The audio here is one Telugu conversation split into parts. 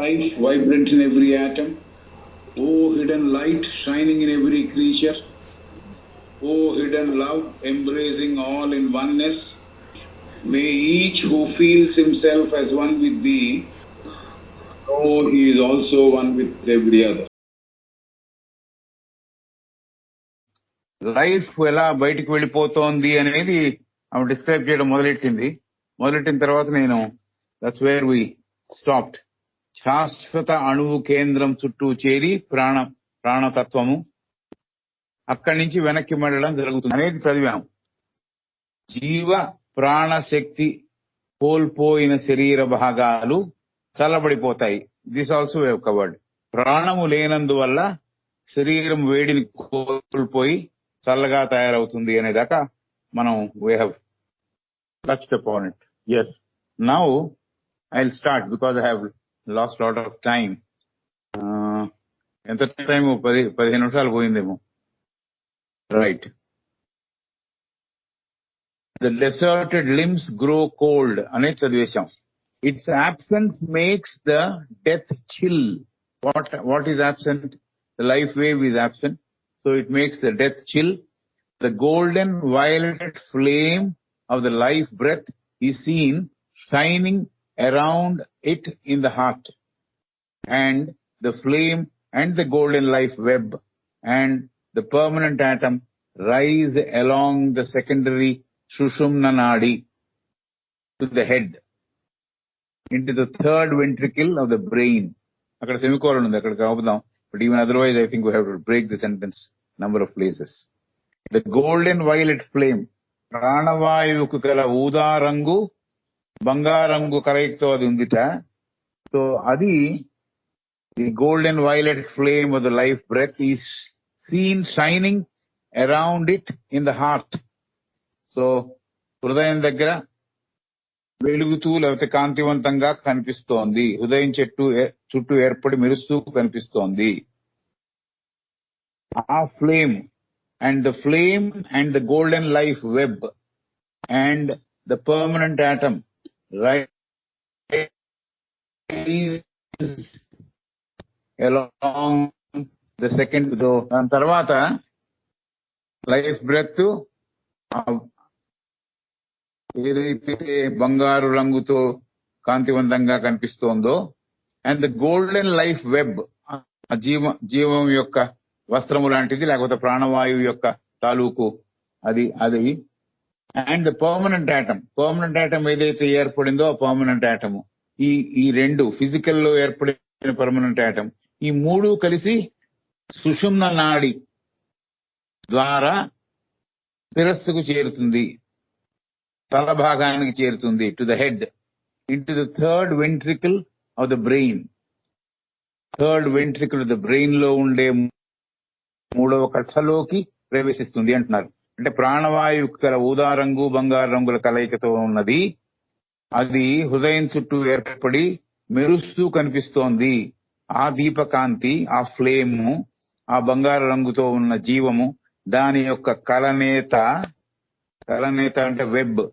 life vibrant in every atom. O hidden light shining in every creature. O hidden love embracing all in oneness. May each who feels himself as one with thee know he is also one with every other. Life ఎలా బయటికి వెళ్ళిపోతోంది అనేది ఆమె డిస్క్రైబ్ చేయడం మొదలెట్టిన తర్వాత నేను దట్స్ వేర్ వి స్టాప్డ్. శాశ్వత అణువు కేంద్రం చుట్టూ చేరి ప్రాణతత్వము అక్కడి నుంచి వెనక్కి మళ్ళడం జరుగుతుంది అనేది చదివాము. జీవ ప్రాణశక్తి కోల్పోయిన శరీర భాగాలు చల్లబడిపోతాయి. This also we've covered. ప్రాణము లేనందువల్ల శరీరం వేడిని కోల్పోయి చల్లగా తయారవుతుంది అనేదాకా మనం we have touched upon it. Yes, now I will start because I have lost lot of time. ఎంత టైం? 15 నిమిషాలు పోయిందేమో. Right. The deserted limbs grow cold అనేది చదివేశాం. Its absence makes the death chill. What is absent? The life wave is absent, so it makes the death chill. The golden violet flame of the life breath is seen shining around it in the heart, and the flame and the golden life web and the permanent atom rise along the secondary Sushumna Nadi to the head, into the third ventricle of the brain. అక్కడ సెమికోలన్ ఉంది, అక్కడికి ఆపుదాం. But even otherwise, I think we have to break the sentence number of places. The golden violet flame, ప్రాణవాయువుకు గల ఊదా రంగు బంగారంగు కలయికతో అది ఉందిట. సో అది the golden violet flame of the life breath is seen shining around it in the heart. So హృదయం దగ్గర వెలుగుతూ లేకపోతే కాంతివంతంగా కనిపిస్తోంది. హృదయం చుట్టూ ఏర్పడి మెరుస్తూ కనిపిస్తోంది. ఆ flame and the flame and the golden life web and the permanent atom along the second. దాని తర్వాత లైఫ్ బ్రెత్ ఏదైతే బంగారు రంగుతో కాంతివంతంగా కనిపిస్తోందో, and the golden life web, జీవం యొక్క వస్త్రము లాంటిది, లేకపోతే ప్రాణవాయువు యొక్క తాలూకు అది. అండ్ ద పర్మనెంట్ ఆటమ్ ఏదైతే ఏర్పడిందో ఆ పర్మనెంట్ ఆటమ్, ఈ రెండు ఫిజికల్ లో ఏర్పడిన పర్మనెంట్ ఆటమ్, ఈ మూడు కలిసి సుషుమ్న నాడి ద్వారా శిరస్సుకు చేరుతుంది, తల భాగానికి చేరుతుంది, to the head, into the third ventricle of the brain. Third ventricle of the brain లో ఉండే మూడవ కక్షలోకి ప్రవేశిస్తుంది అంటున్నారు. అంటే ప్రాణవాయువు గల ఊదా రంగు బంగారు రంగుల కలయికతో ఉన్నది. అది హృదయం చుట్టూ ఏర్పడి మెరుస్తూ కనిపిస్తోంది. ఆ దీపకాంతి, ఆ ఫ్లేము, ఆ బంగారు రంగుతో ఉన్న జీవము, దాని యొక్క కలనేత అంటే వెబ్.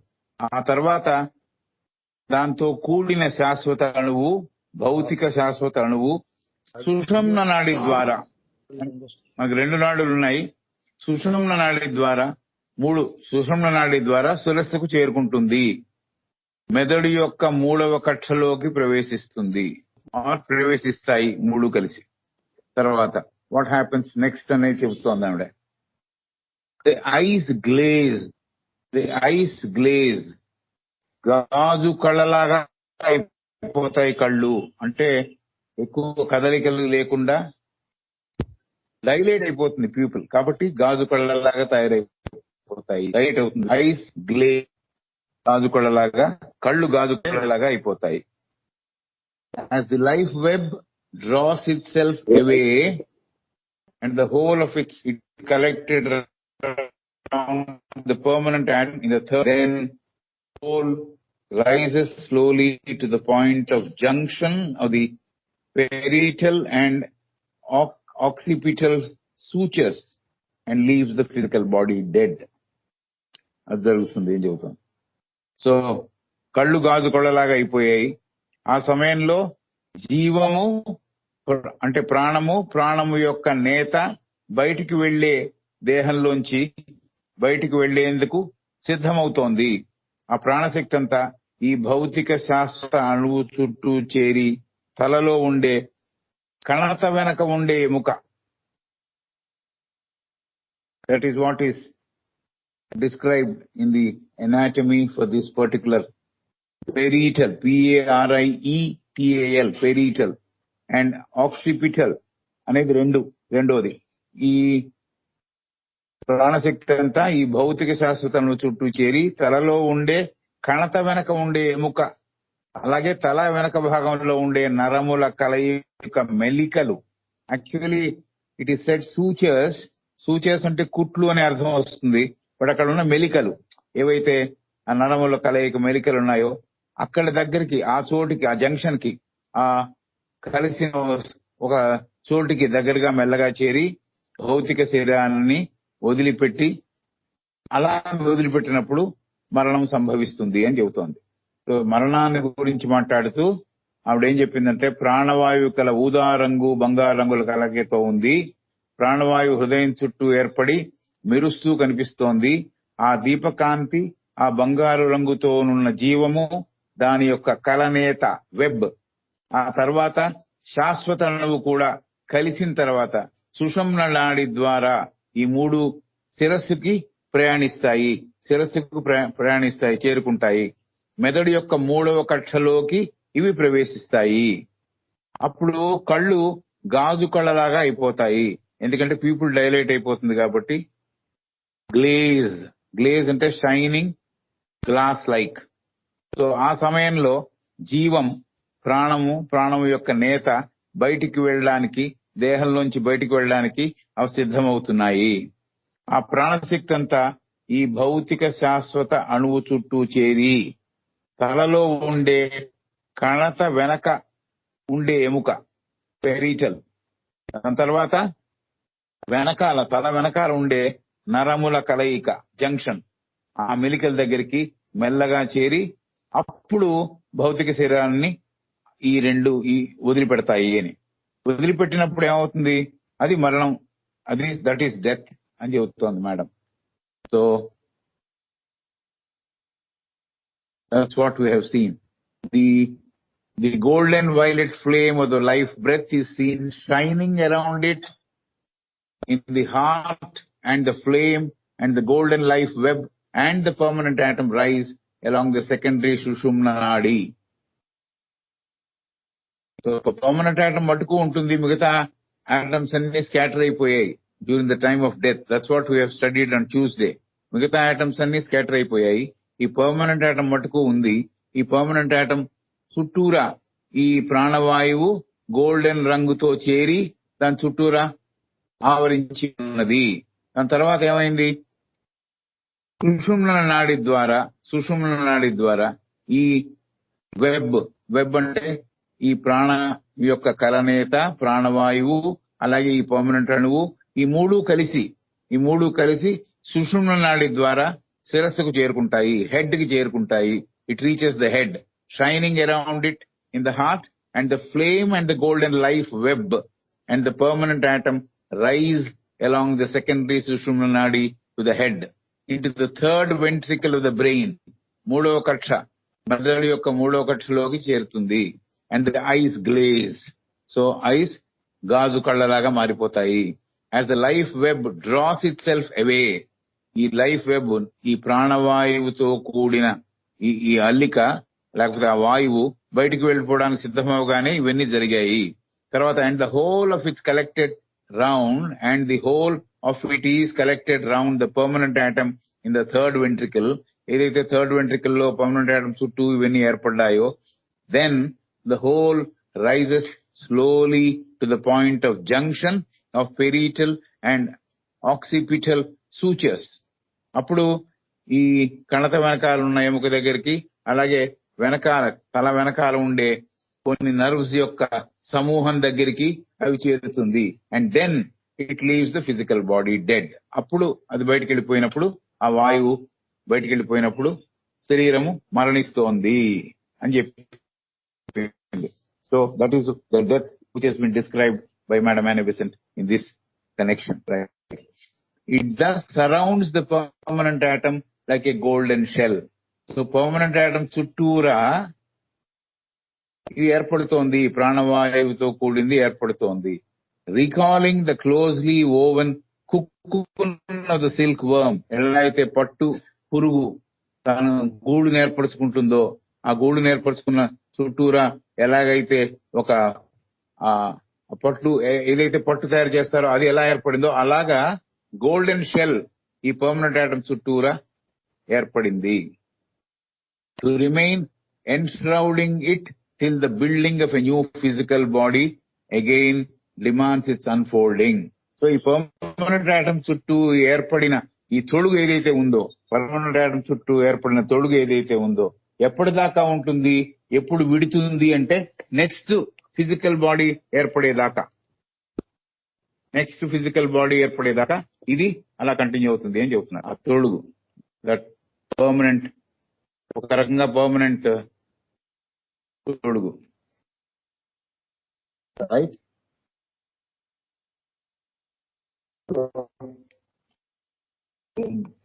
ఆ తర్వాత దాంతో కూడిన శాశ్వత అణువు, భౌతిక శాశ్వత అణువు సుషుమ్న నాడి ద్వారా, మనకు 2 నాడులు ఉన్నాయి, సుషుమ్న నాడి ద్వారా, 3 సుషుమ్న నాడి ద్వారా శిరస్సుకు చేరుకుంటుంది. మెదడు యొక్క 3వ కక్షలోకి ప్రవేశిస్తుంది, ప్రవేశిస్తాయి 3 కలిసి. తర్వాత వాట్ హ్యాపెన్స్ నెక్స్ట్ అనేది చెబుతోంది ఆవిడ. ది ఐస్ గ్లేజ్, గాజు కళ్ళలాగా అయిపోతాయి కళ్ళు. అంటే ఎక్కువ కదలికలు లేకుండా డైలేట్ అయిపోతుంది పీపుల్, కాబట్టి గాజు కళ్ళలాగా తయారైపోతాయి, లైట్ అవుతుంది. ఐస్ గ్లేజ్, గాజు కళ్ళలాగా, కళ్ళు గాజు కళ్ళలాగా అయిపోతాయి. As the life web draws itself away and the whole of it collected around the permanent atom in the third, then whole rises slowly to the point of junction of the parietal and occipital sutures and leaves the physical body dead. అది జరుగుతుంది. ఏం చెబుతాం? సో కళ్ళు గాజు కొళ్ళలాగా అయిపోయాయి. ఆ సమయంలో జీవము అంటే ప్రాణము యొక్క నేత బయటికి వెళ్లే దేహంలోంచి బయటికి వెళ్లేందుకు సిద్ధమవుతోంది. ఆ ప్రాణశక్తి అంతా ఈ భౌతిక శాస్త్ర అణువు చుట్టూ చేరి తలలో ఉండే కణత వెనక ఉండే ఎముక, that is what is described in the anatomy for this particular parietal, P-A-R-I-E-T-A-L, parietal, and occipital అనేది రెండోది. ఈ ప్రాణశక్తి అంతా ఈ భౌతిక శాశ్వతను చుట్టూ చేరి తలలో ఉండే కణత వెనక ఉండే ఎముక, అలాగే తల వెనక భాగంలో ఉండే నరముల కలయిక మెలికలు. Actually it is said sutures అంటే కుట్లు అనే అర్థం వస్తుంది. బట్ అక్కడ ఉన్న మెలికలు ఏవైతే ఆ నరముల కలయిక మెలికలు ఉన్నాయో అక్కడ దగ్గరికి, ఆ చోటికి, ఆ జంక్షన్ కి, ఆ కలిసిన ఒక చోటికి దగ్గరగా మెల్లగా చేరి భౌతిక శరీరాన్ని వదిలిపెట్టినప్పుడు మరణం సంభవిస్తుంది అని చెబుతోంది. సో మరణాన్ని గురించి మాట్లాడుతూ ఆవిడ ఏం చెప్పిందంటే, ప్రాణవాయువు కల ఊదా రంగు బంగారు రంగుల కలయికతో ఉంది. ప్రాణవాయువు హృదయం చుట్టూ ఏర్పడి మెరుస్తూ కనిపిస్తోంది. ఆ దీపకాంతి, ఆ బంగారు రంగుతో ఉన్న జీవము, దాని యొక్క కలనేత వెబ్, ఆ తర్వాత శాశ్వత అణువు కూడా కలిసిన తర్వాత సుషుమ్న నాడి ద్వారా ఈ మూడు శిరస్సుకు ప్రయాణిస్తాయి, చేరుకుంటాయి. మెదడు యొక్క 3వ కక్షలోకి ఇవి ప్రవేశిస్తాయి. అప్పుడు కళ్ళు గాజు కళ్ళలాగా అయిపోతాయి, ఎందుకంటే పీపుల్ డైలైట్ అయిపోతుంది కాబట్టి. గ్లేజ్ అంటే షైనింగ్ గ్లాస్ లైక్. సో ఆ సమయంలో జీవం, ప్రాణము యొక్క నేత బయటికి వెళ్ళడానికి, దేహంలోంచి బయటికి వెళ్ళడానికి అవి సిద్ధమవుతున్నాయి. ఆ ప్రాణశక్తి అంతా ఈ భౌతిక శాశ్వత అణువు చుట్టూ చేరి తలలో ఉండే కణత వెనక ఉండే ఎముక పెరీటల్, దాని తర్వాత తల వెనకాల ఉండే నరముల కలయిక జంక్షన్, ఆ మెలికల దగ్గరికి మెల్లగా చేరి అప్పుడు భౌతిక శరీరాన్ని ఈ వదిలిపెడతాయి అని. వదిలిపెట్టినప్పుడు ఏమవుతుంది? అది మరణం, దట్ ఈస్ డెత్ అని చెబుతోంది madam. So that's what we have seen. The golden violet flame of the life breath is seen shining around it in the heart, and the flame and the golden life web and the permanent atom rise along the secondary Sushumna Nadi. So permanent atom మటుకు ఉంటుంది, మిగతా atoms అన్ని స్కాటర్ అయిపోయాయి during the time of death. That's what we have studied on Tuesday. మిగతా atoms అన్ని స్కాటర్ అయిపోయాయి, ఈ పర్మనెంట్ ఆటం మటుకు ఉంది. ఈ పర్మనెంట్ ఆటం చుట్టూరా ఈ ప్రాణవాయువు గోల్డెన్ రంగుతో చేరి దాని చుట్టూరా ఆవరించి ఉన్నది. దాని తర్వాత ఏమైంది? సుషుమ్న నాడి ద్వారా ఈ వెబ్ అంటే ఈ ప్రాణ యొక్క కలనేత, ప్రాణవాయువు, అలాగే ఈ పర్మనెంట్ అణువు, ఈ మూడు కలిసి సుషుమ్న నాడి ద్వారా శిరస్సుకు చేరుకుంటాయి, హెడ్ కి చేరుకుంటాయి. It reaches the head, shining around it in the heart, and the flame and the golden life web and the permanent atom rise along the secondary Sushumna Nadi to the head into the third ventricle of the brain. మూడవ కక్ష, మెదడు యొక్క మూడవ కక్షలోకి చేరుతుంది. and the eyes glaze. so eyes గాజు కళ్ళలాగా మారిపోతాయి. as the life web draws itself away, ఈ లైఫ్ వెబ్, ఈ ప్రాణవాయువుతో కూడిన ఈ అల్లిక లేకపోతే ఆ వాయువు బయటికి వెళ్ళిపోవడానికి సిద్ధమవగానే ఇవన్నీ జరిగాయి. తర్వాత and the whole of its collected round the permanent atom in the third ventricle. ఏదైతే థర్డ్ వెంట్రికల్ లో పర్మనెంట్ ఆటమ్ చుట్టూ ఇవన్నీ ఏర్పడ్డాయో, then the whole rises slowly to the point of junction of parietal and occipital sutures. అప్పుడు ఈ కణత వెనకాల ఉన్న ఎముక దగ్గరికి, అలాగే తల వెనకాల ఉండే కొన్ని నర్వ్స్ యొక్క సమూహం దగ్గరికి అవి చేరుతుంది. And then it leaves the physical body dead. అప్పుడు అది బయటికి వెళ్ళిపోయినప్పుడు, ఆ వాయువు బయటికి వెళ్ళిపోయినప్పుడు శరీరము మరణిస్తోంది అని చెప్పి. So that is the death which has been described by Madam Anna Besant in this connection, right? It thus surrounds the permanent atom like a golden shell. So permanent atom చుట్టూరా ఇది ఏర్పడుతోంది, ప్రాణవాయువుతో కూడింది ఏర్పడుతోంది. Recalling the closely woven cocoon of the silkworm, ఎలా అయితే పట్టు పురుగు తను గూడును ఏర్పరచుకుంటుందో, ఆ గూడును ఏర్పరచుకున్న చుట్టూరా ఎలాగైతే ఒక పట్టు ఏదైతే పట్టు తయారు చేస్తారో అది ఎలా ఏర్పడిందో అలాగా గోల్డెన్ షెల్ ఈ పర్మనెంట్ ఆటం చుట్టూరా ఏర్పడింది. To remain enshrouding it till the building of a new physical body again demands its unfolding. So ఈ పర్మనెంట్ ఆటం చుట్టూ ఏర్పడిన ఈ తొడుగు ఏదైతే ఉందో, పర్మనెంట్ ఆటం చుట్టూ ఏర్పడిన తొడుగు ఏదైతే ఉందో ఎప్పటిదాకా ఉంటుంది, ఎప్పుడు విడుతుంది అంటే నెక్స్ట్ ఫిజికల్ బాడీ ఏర్పడేదాకా, నెక్స్ట్ ఫిజికల్ బాడీ ఏర్పడేదాకా ఇది అలా కంటిన్యూ అవుతుంది అని చెబుతున్నారు. ఆ తొడుగు దట్ పర్మనెంట్, ఒక రకంగా పర్మనెంట్ తొడుగు, right?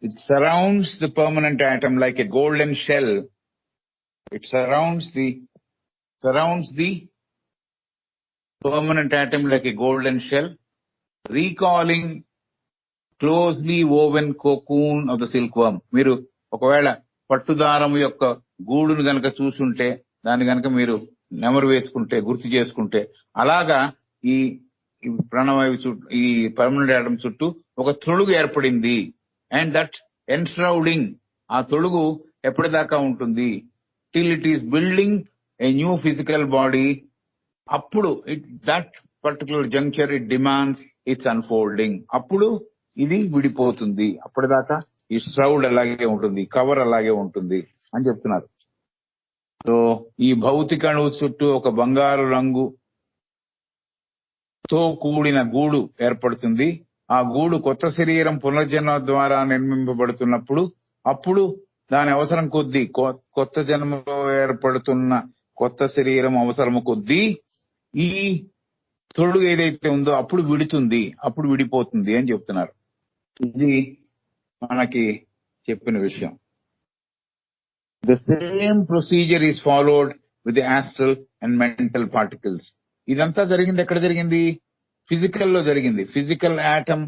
It surrounds the permanent atom like a golden shell. It surrounds the permanent atom like a golden shell, recalling closely woven cocoon of the silkworm. మీరు ఒకవేళ పట్టుదారం యొక్క గూడును గనక చూసుంటే, దాన్ని గనక మీరు నెమరు వేసుకుంటే, గుర్తు చేసుకుంటే, అలాగా ఈ ప్రాణవాయువు చుట్టూ, ఈ పర్మనెంట్ ఆటం చుట్టూ ఒక తొడుగు ఏర్పడింది. అండ్ దట్ ఎన్ష్రౌడింగ్, ఆ తొడుగు ఎప్పటిదాకా ఉంటుంది, till it is building a new physical body. అప్పుడు that particular juncture it demands its unfolding. అప్పుడు ఇది విడిపోతుంది. అప్పటిదాకా ఈ శ్రౌడ్ అలాగే ఉంటుంది, కవర్ అలాగే ఉంటుంది అని చెప్తున్నారు. సో ఈ భౌతిక అణువు చుట్టూ ఒక బంగారు రంగుతో కూడిన గూడు ఏర్పడుతుంది. ఆ గూడు కొత్త శరీరం పునర్జన్మ ద్వారా నిర్మింపబడుతున్నప్పుడు, అప్పుడు దాని అవసరం కొద్దీ, కొత్త జన్మలో ఏర్పడుతున్న కొత్త శరీరం అవసరము కొద్దీ ఈ తొడుగు ఏదైతే ఉందో అప్పుడు విడుతుంది, అప్పుడు విడిపోతుంది అని చెప్తున్నారు. ఇది మనకి చెప్పిన విషయం. The same procedure is followed with the astral and mental particles. ఇదంతా జరిగింది ఎక్కడ జరిగింది? ఫిజికల్ లో జరిగింది. Physical atom,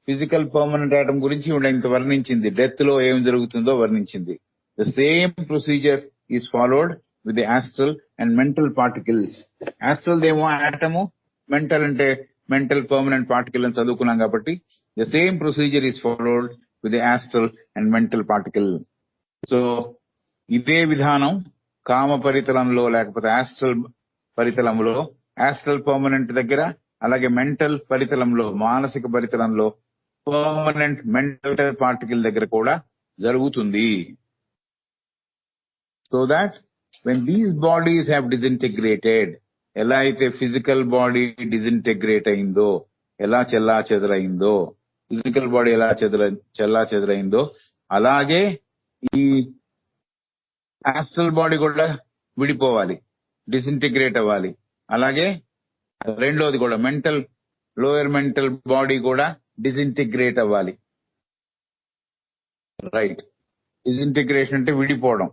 physical permanent atom గురించి ఇంత వర్ణించింది, డెత్ లో ఏం జరుగుతుందో వర్ణించింది. The same procedure is followed with the astral and mental particles. Astral ఏమో ఆటము, మెంటల్ అంటే మెంటల్ పర్మనెంట్ పార్టికల్ అని చదువుకున్నాం కాబట్టి the same procedure is followed with the astral and mental particle. So ఇదే విధానం కామ పరితలంలో, లేకపోతే ఆస్ట్రల్ పరితలంలో, ఆస్ట్రల్ పర్మనెంట్ దగ్గర, అలాగే మెంటల్ పరితలంలో, మానసిక పరితలంలో పర్మనెంట్ మెంటల్ పార్టికల్ దగ్గర కూడా జరుగుతుంది. So that when these bodies have disintegrated, ఎలా అయితే ఫిజికల్ బాడీ డిసింటిగ్రేట్ అయిందో, ఎలా చెల్లా చెదరైందో, ఫిజికల్ బాడీ ఎలా చెల్లా చెదరైందో, అలాగే ఈ ఆస్ట్రల్ బాడీ కూడా విడిపోవాలి, డిసింటిగ్రేట్ అవ్వాలి. అలాగే రెండోది కూడా మెంటల్, లోయర్ మెంటల్ బాడీ కూడా డిసింటిగ్రేట్ అవ్వాలి. రైట్? డిసింటిగ్రేషన్ అంటే విడిపోవడం.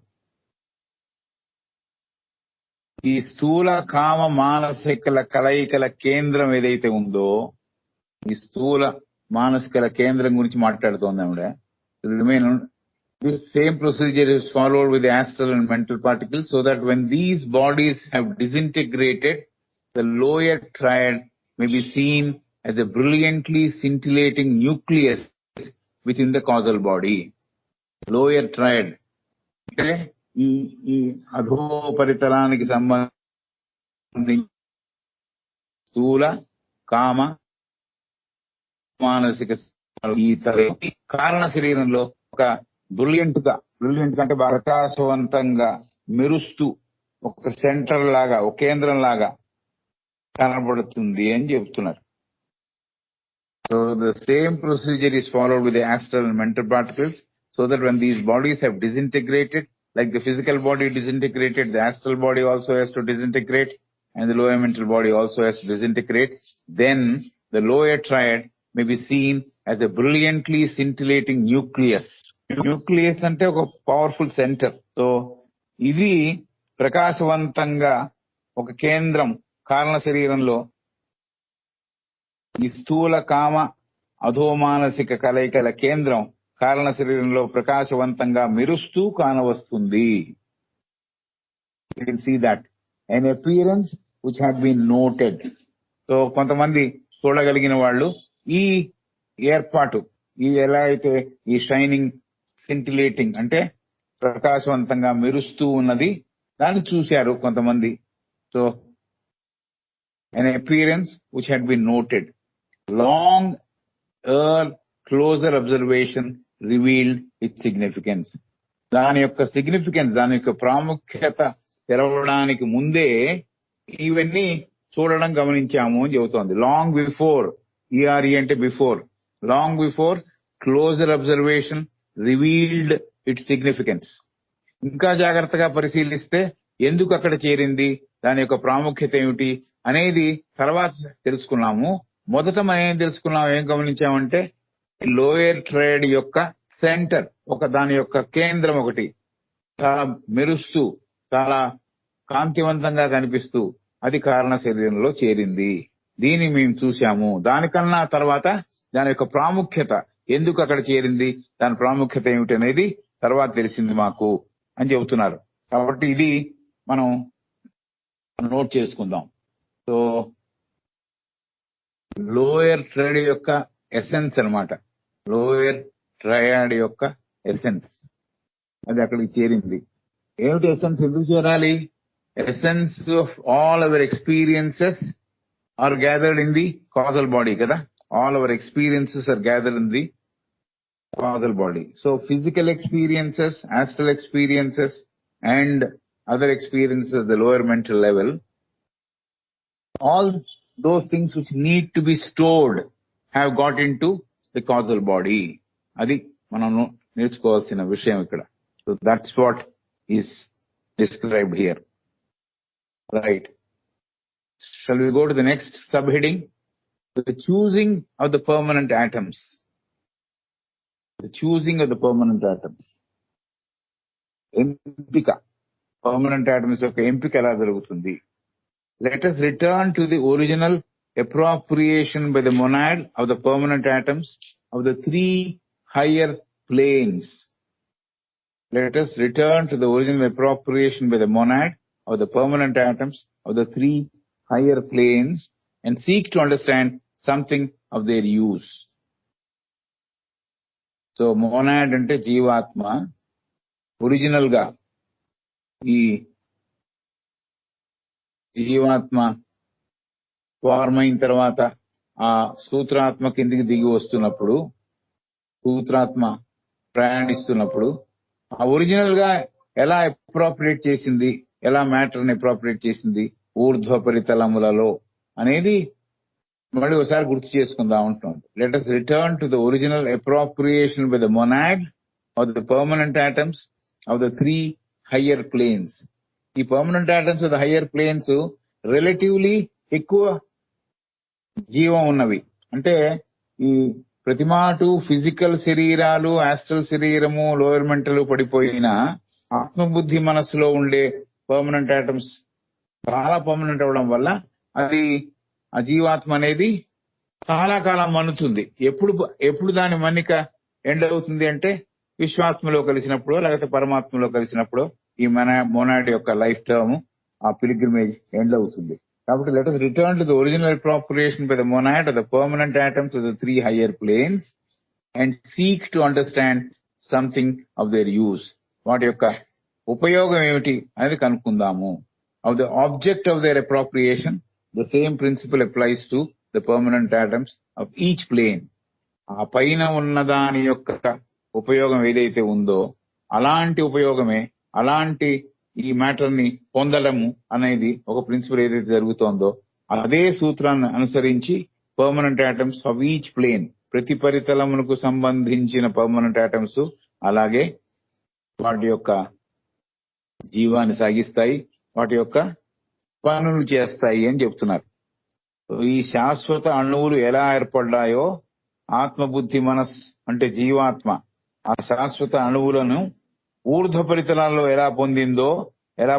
ఈ స్థూల కామ మానసికల కలయికల కేంద్రం ఏదైతే ఉందో, ఈ స్థూల మానసికల కేంద్రం గురించి మాట్లాడుతోంది ఆవిడ. This same procedure is followed with the astral and mental particles, so that when these bodies have disintegrated, the lower triad may be seen as a brilliantly scintillating nucleus within the causal body. Lower triad అంటే ఈ అధోపరితలానికి సంబంధించి స్థూల కామ మానసిక ఈ కారణ శరీరంలో ఒక బ్రిలియంట్ గా అంటే ప్రకాశవంతంగా మెరుస్తూ ఒక సెంటర్ లాగా, ఒక కేంద్రం లాగా కనబడుతుంది అని చెప్తున్నారు. So the same procedure is followed with the astral and mental particles, so that when these bodies have disintegrated, like the physical body disintegrated, the astral body also has to disintegrate, and the lower mental body also has to disintegrate, then the lower triad may be seen as a brilliantly scintillating nucleus. Nucleus అంటే ఒక పవర్ఫుల్ సెంటర్. సో ఇది ప్రకాశవంతంగా ఒక కేంద్రం కారణ శరీరంలో ఈ స్థూల కామ అధోమానసిక కలయికల కేంద్రం కారణ శరీరంలో ప్రకాశవంతంగా మెరుస్తూ కానవస్తుంది. You can see that an appearance which had been noted. So కొంతమంది చూడగలిగిన వాళ్ళు ఈ ఏర్పాటు, ఈ ఎలా అయితే ఈ షైనింగ్ సింటిలేటింగ్ అంటే ప్రకాశవంతంగా మెరుస్తూ ఉన్నది దాన్ని చూశారు కొంతమంది. So an appearance which had been noted. Long closer observation revealed its significance. దాని యొక్క సిగ్నిఫికెన్స్, దాని యొక్క ప్రాముఖ్యత తెరవడానికి ముందే ఇవన్నీ చూడడం గమనించాము అని చెబుతోంది. లాంగ్ బిఫోర్, ఈఆర్ఈ అంటే before, long before closer observation revealed its significance. ఇంకా జాగ్రత్తగా పరిశీలిస్తే ఎందుకు అక్కడ చేరింది, దాని యొక్క ప్రాముఖ్యత ఏమిటి అనేది తర్వాత తెలుసుకున్నాము. మొదట మనం ఏం తెలుసుకున్నాం, ఏం గమనించామంటే లోయర్ ట్రైడ్ యొక్క సెంటర్, దాని యొక్క కేంద్రం ఒకటి చాలా మెరుస్తూ చాలా కాంతివంతంగా కనిపిస్తూ అది కారణ శరీరంలో చేరింది. దీన్ని మేము చూశాము. దానికన్నా తర్వాత దాని యొక్క ప్రాముఖ్యత, ఎందుకు అక్కడ చేరింది, దాని ప్రాముఖ్యత ఏమిటి అనేది తర్వాత తెలిసింది మాకు అని చెబుతున్నారు. కాబట్టి ఇది మనం నోట్ చేసుకుందాం. సో లోయర్ ట్రైడ్ యొక్క ఎసెన్స్ అన్నమాట, లోయర్ ట్రయాడ్ యొక్క ఎసెన్స్ అది అక్కడికి చేరింది. ఏమిటి ఎసెన్స్, ఎందుకు చేరాలి? Essence of all our experiences are gathered in the causal body కదా. All our experiences are gathered in the causal body. So physical experiences, astral experiences and other experiences at the lower mental level, all those things which need to be stored have got into the causal body. Adi manam nerchukovalsina vishayam ikkada. So that's what is described here. Right. Shall we go to the next subheading? The choosing of the permanent atoms. The choosing of the permanent atoms. ఎంపిక, పర్మనెంట్ ఆటమ్స్ యొక్క ఎంపిక ఎలా జరుగుతుంది? Let us return to the original appropriation by the monad of the permanent atoms of the three higher planes. Let us return to the original appropriation by the monad of the permanent atoms of the three higher planes and seek to understand something of their use. So monad అంటే జీవాత్మ. ఒరిజినల్ గా ఈ జీవాత్మ ఫార్మ్ అయిన తర్వాత ఆ సూత్రాత్మ కిందికి దిగి వస్తున్నప్పుడు, సూత్రాత్మ ప్రయాణిస్తున్నప్పుడు ఆ ఒరిజినల్ గా ఎలా అప్రోప్రియేట్ చేసింది, ఎలా మ్యాటర్ ని అప్రోప్రియేట్ చేసింది ఊర్ధ్వ పరితలములలో అనేది మళ్ళీ ఒకసారి గుర్తు చేసుకుందాం అంటున్నాం. Let us return to the original appropriation by the monad of the permanent atoms of the three higher planes. ఈ permanent atoms of the higher planes relatively ఎక్కువ జీవం ఉన్నవి. అంటే ఈ ప్రతిమాటు ఫిజికల్ శరీరాలు, ఆస్ట్రల్ శరీరము, లోయర్ మెంటల్ పడిపోయిన ఆత్మబుద్ధి మనస్సులో ఉండే పర్మనెంట్ ఆటమ్స్ చాలా పర్మనెంట్ అవడం వల్ల అది ఆ జీవాత్మ అనేది చాలా కాలం మన్నుతుంది. ఎప్పుడు దాని మన్నిక ఎండ్ అవుతుంది అంటే విశ్వాత్మలో కలిసినప్పుడు, లేకపోతే పరమాత్మలో కలిసినప్పుడు ఈ మోనాడ్ యొక్క లైఫ్ టర్మ్, ఆ పిలిగ్రిమేజ్ ఎండ్ అవుతుంది. కాబట్టి let us return to the original appropriation by the monad of the permanent atoms of the three higher planes and seek to understand something of their use. వాటి యొక్క ఉపయోగం ఏమిటి అనేది కనుక్కుందాము. Of the object of their appropriation, the same principle applies to the permanent atoms of each plane. ఆ పైన ఉన్నదాని యొక్క ఉపయోగం ఏదైతే ఉందో అలాంటి ఉపయోగమే, అలాంటి ఈ మ్యాటర్ ని పొందడము అనేది ఒక ప్రిన్సిపల్ ఏదైతే జరుగుతోందో అదే సూత్రాన్ని అనుసరించి permanent atoms of each plane, ప్రతి పరితలమునకు సంబంధించిన పర్మనెంట్ ఆటమ్స్ అలాగే వాటి యొక్క జీవాన్ని సాగిస్తాయి, వాటి యొక్క పనులు చేస్తాయి అని చెప్తున్నారు. ఈ శాశ్వత అణువులు ఎలా ఏర్పడ్డాయో ఆత్మబుద్ధి మనస్ అంటే జీవాత్మ ఆ శాశ్వత అణువులను ఊర్ధ్వ పరితలాల్లో ఎలా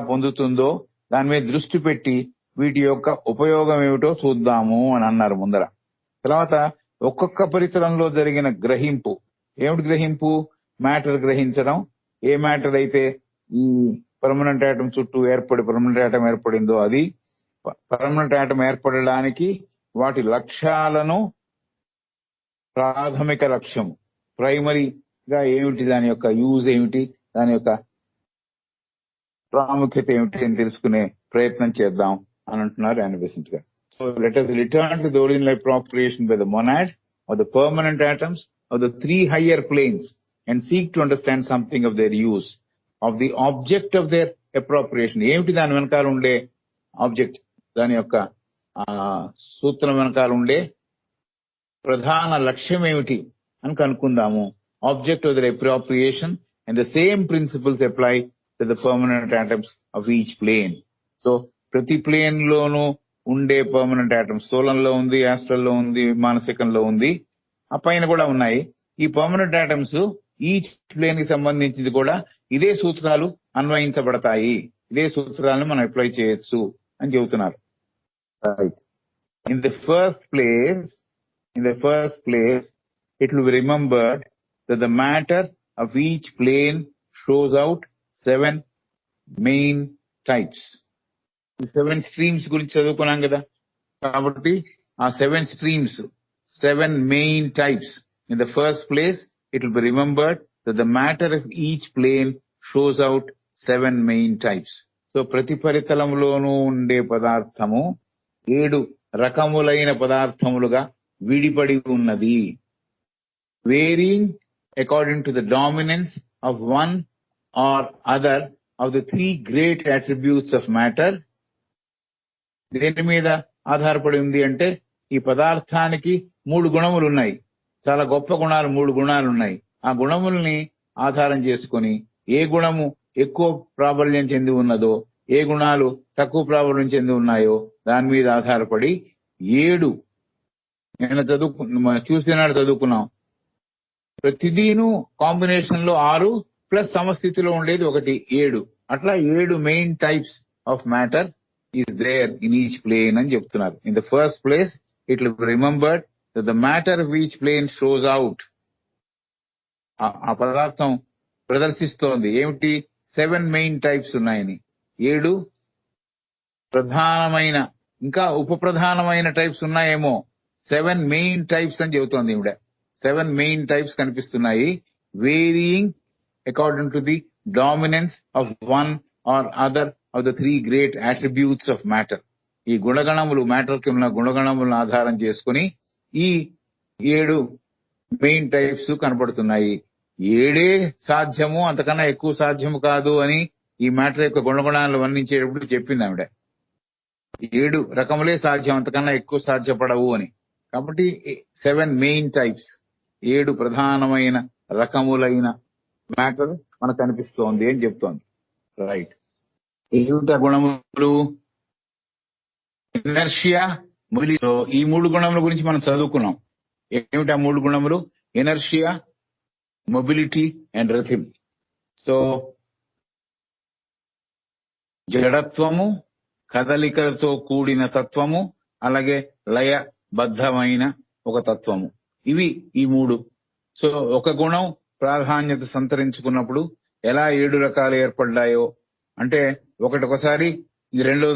పొందుతుందో దాని మీద దృష్టి పెట్టి వీటి యొక్క ఉపయోగం ఏమిటో చూద్దాము అని అన్నారు ముందర. తర్వాత ఒక్కొక్క పరితలంలో జరిగిన గ్రహింపు, ఏమిటి గ్రహింపు? మ్యాటర్ గ్రహించడం. ఏ మ్యాటర్ అయితే ఈ పర్మనెంట్ ఆటం చుట్టూ పర్మనెంట్ ఆటం ఏర్పడిందో అది పర్మనెంట్ ఆటం ఏర్పడడానికి వాటి లక్ష్యాలను ప్రాథమిక లక్ష్యం ప్రైమరీగా ఏమిటి, దాని యొక్క యూజ్ ఏమిటి, దాని యొక్క ప్రాముఖ్యత ఏమిటి అని తెలుసుకునే ప్రయత్నం చేద్దాం అని అంటున్నారు యానిబెసెంట్ గారు. So let us return to the ordinary appropriation by the monad or the permanent atoms of the three higher planes and seek to understand something of their use, of the object of their appropriation. ఏమిటి దాని వెనకాల ఉండే ఆబ్జెక్ట్, దాని యొక్క సూత్రం వెనకాల ఉండే ప్రధాన లక్ష్యం ఏమిటి అని కనుక్కుందాము. Object of their appropriation and the same principles apply to the permanent atoms of each plane. So ప్రతి ప్లేన్ లోనూ ఉండే పర్మనెంట్ ఆటమ్స్, స్థూలంలో ఉంది, యాస్ట్రల్లో ఉంది, మానసికంలో ఉంది, ఆ పైన కూడా ఉన్నాయి. ఈ పర్మనెంట్ ఆటమ్స్ ఈచ్ ప్లేన్ కి సంబంధించింది కూడా ఇదే సూత్రాలు అన్వయించబడతాయి, ఇదే సూత్రాలను మనం అప్లై చేయొచ్చు అని చెబుతున్నారు. In the first place, it will be remembered that the matter of each plane shows out 7 main types. The 7 streams గురించి చదువుకున్నాం కదా, కాబట్టి ఆ 7 streams, 7 main types. In the first place, it will be remembered that the matter of each plane shows out 7 main types. So ప్రతి పరితలంలోనూ ఉండే పదార్థము 7 రకములైన పదార్థములుగా విడిపడి ఉన్నది. Wearing according to the dominance of one or other of the 3 great attributes of matter. దేని మీద ఆధారపడి ఉంది అంటే ఈ పదార్థానికి 3 గుణములు ఉన్నాయి, చాలా గొప్ప గుణాలు, 3 గుణాలు ఉన్నాయి. ఆ గుణముల్ని ఆధారం చేసుకొని ఏ గుణము ఎక్కువ ప్రాబల్యం చెంది ఉన్నదో, ఏ గుణాలు తక్కువ ప్రాబల్యం చెంది ఉన్నాయో దాని మీద ఆధారపడి 7 నేను చూసినాడు చదువుకున్నాం. ప్రతిదీను కాంబినేషన్ లో 6 ప్లస్ సమస్థితిలో ఉండేది 1 7. అట్లా 7 main types of matter is there in each plane అని చెప్తున్నారు. In the first place it will be remembered that the matter of each plane shows out. ఆ పదార్థం ప్రదర్శిస్తోంది ఏమిటి? 7 మెయిన్ టైప్స్ ఉన్నాయని. 7 ప్రధానమైన, ఇంకా ఉప ప్రధానమైన టైప్స్ ఉన్నాయేమో. 7 మెయిన్ టైప్స్ అని చెబుతోంది ఈవిడ. 7 మెయిన్ టైప్స్ కనిపిస్తున్నాయి. Varying according to the dominance of one or other of the 3 great attributes of matter. ఈ గుణగణములు, మ్యాటర్ కి ఉన్న గుణగణములను ఆధారం చేసుకుని ఈ 7 మెయిన్ టైప్స్ కనపడుతున్నాయి. 7 సాధ్యము, అంతకన్నా ఎక్కువ సాధ్యము కాదు అని ఈ మ్యాటర్ యొక్క గుణగుణాలను వర్ణించేటప్పుడు చెప్పింది ఆవిడ. 7 రకములే సాధ్యం, అంతకన్నా ఎక్కువ సాధ్యపడవు అని. కాబట్టి 7 మెయిన్ టైప్స్, 7 ప్రధానమైన రకములైన మ్యాటర్ మనకు కనిపిస్తోంది అని చెప్తోంది. రైట్. ఏమిటా గుణములు? Inertia, mobility. ఈ 3 గుణముల గురించి మనం చదువుకున్నాం. ఏమిటా 3 గుణములు? Inertia, mobility and rhythm. So జడత్వము, కదలికలతో కూడిన తత్వము, అలాగే లయబద్ధమైన ఒక తత్వము, ఇవి ఈ 3. సో ఒక గుణం ప్రాధాన్యత సంతరించుకున్నప్పుడు ఎలా 7 రకాలు ఏర్పడ్డాయో అంటే ఒకసారి,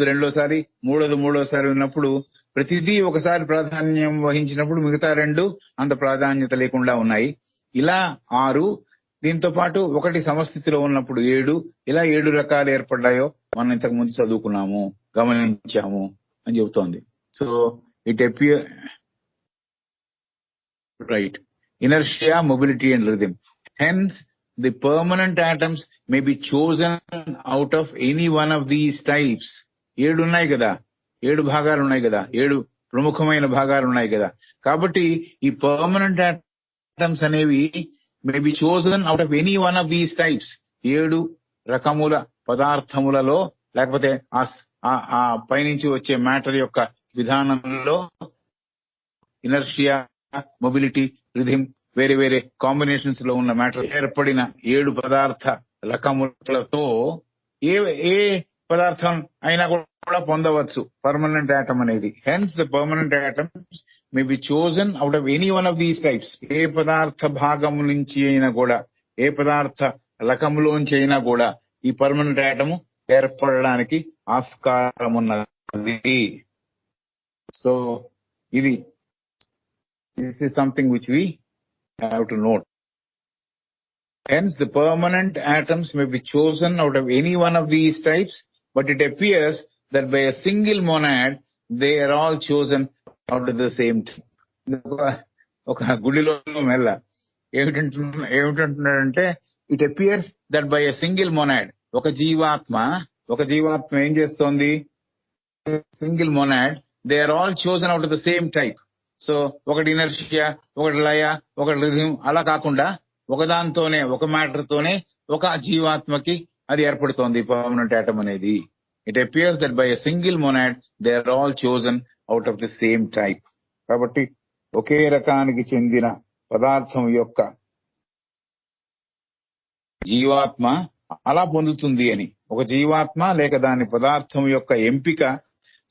రెండోసారి, మూడోసారి ఉన్నప్పుడు ప్రతిదీ ఒకసారి ప్రాధాన్యం వహించినప్పుడు మిగతా 2 అంత ప్రాధాన్యత లేకుండా ఉన్నాయి. ఇలా 6, దీంతో పాటు 1 సమస్థితిలో ఉన్నప్పుడు 7, ఇలా 7 రకాలు ఏర్పడ్డాయో మనం ఇంతకు ముందు చదువుకున్నాము, గమనించాము అని చెబుతోంది. So it appear right. Inertia, mobility and rhythm. Hence, the permanent atoms may be chosen out of any one of these types. 7 ఉన్నాయి కదా, 7 భాగాలు ఉన్నాయి కదా, 7 ప్రముఖమైన భాగాలు ఉన్నాయి కదా. కాబట్టి ఈ పర్మనెంట్ ఆటమ్స్ అనేవి మే be chosen out of any one of these types. 7 రకముల పదార్థములలో లేకపోతే ఆ పైనుంచి వచ్చే మ్యాటర్ యొక్క విధానంలో ఇనర్షియా, మొబిలిటీ, రిథిమ్, వేరే వేరే కాంబినేషన్స్ లో ఉన్న మ్యాటర్ ఏర్పడిన 7 పదార్థ రకములతో ఏ ఏ పదార్థం అయినా కూడా పొందవచ్చు పర్మనెంట్ ఆటమ్ అనేది. Hence the permanent atoms may be chosen out of any one of these types. ఏ పదార్థ భాగము నుంచి అయినా కూడా, ఏ పదార్థ రకములోంచి అయినా కూడా ఈ పర్మనెంట్ ఆటము ఏర్పడడానికి ఆస్కారం ఉన్నది. సో ఇది this is something which we have to note. Hence, the permanent atoms may be chosen out of any one of these types, but it appears that by a single monad, they are all chosen out of the same type. ఒక గుడిలో మెల్ల ఏమిటంటున్నాడంటే, it appears that by a single monad, ఒక జీవాత్మ ఏం చేస్తోంది, single monad, they are all chosen out of the same type. So ఒకటి ఇనర్షియా, ఒకటి లయ, ఒకటి రిథమ్, అలా కాకుండా ఒకదాంతోనే, ఒక మ్యాటర్ తోనే ఒక జీవాత్మకి అది ఏర్పడుతోంది పర్మనెంట్ ఆటమ్ అనేది. It appears that by a single monad they are all chosen out of the same type. కాబట్టి ఒకే రకానికి చెందిన పదార్థం యొక్క జీవాత్మ అలా పొందుతుంది అని. ఒక జీవాత్మ లేక దాని పదార్థం యొక్క ఎంపిక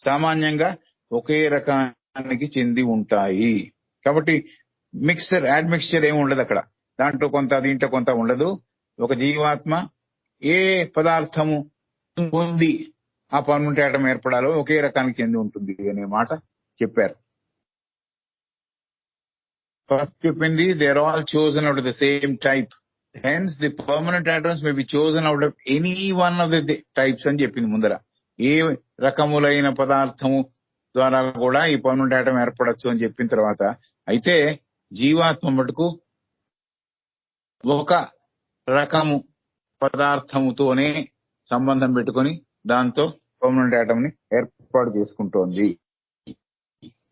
సామాన్యంగా ఒకే రకానికి చెంది ఉంటాయి. కాబట్టి యాడ్మిక్స్చర్ ఏమి ఉండదు అక్కడ, దాంట్లో కొంత దీంట్లో కొంత ఉండదు. ఒక జీవాత్మ ఏ పదార్థము పొంది ఆ పర్మనెంట్ ఆటమ్ ఏర్పడాలో ఒకే రకానికి చెంది ఉంటుంది అనే మాట చెప్పారు. ఫస్ట్ చెప్పింది they are all chosen out of the same type. Hence the permanent atoms may be chosen out of any one of the types అని చెప్పింది ముందర. ఏ రకములైన పదార్థము ద్వారా కూడా ఈ పర్మనెంట్ ఆటమ్ ఏర్పడచ్చు అని చెప్పిన తర్వాత, అయితే జీవాత్మ మటుకు ఒక రకము పదార్థముతోనే సంబంధం పెట్టుకొని దాంతో పర్మనెంట్ ఆటమ్ ని ఏర్పాటు చేసుకుంటోంది.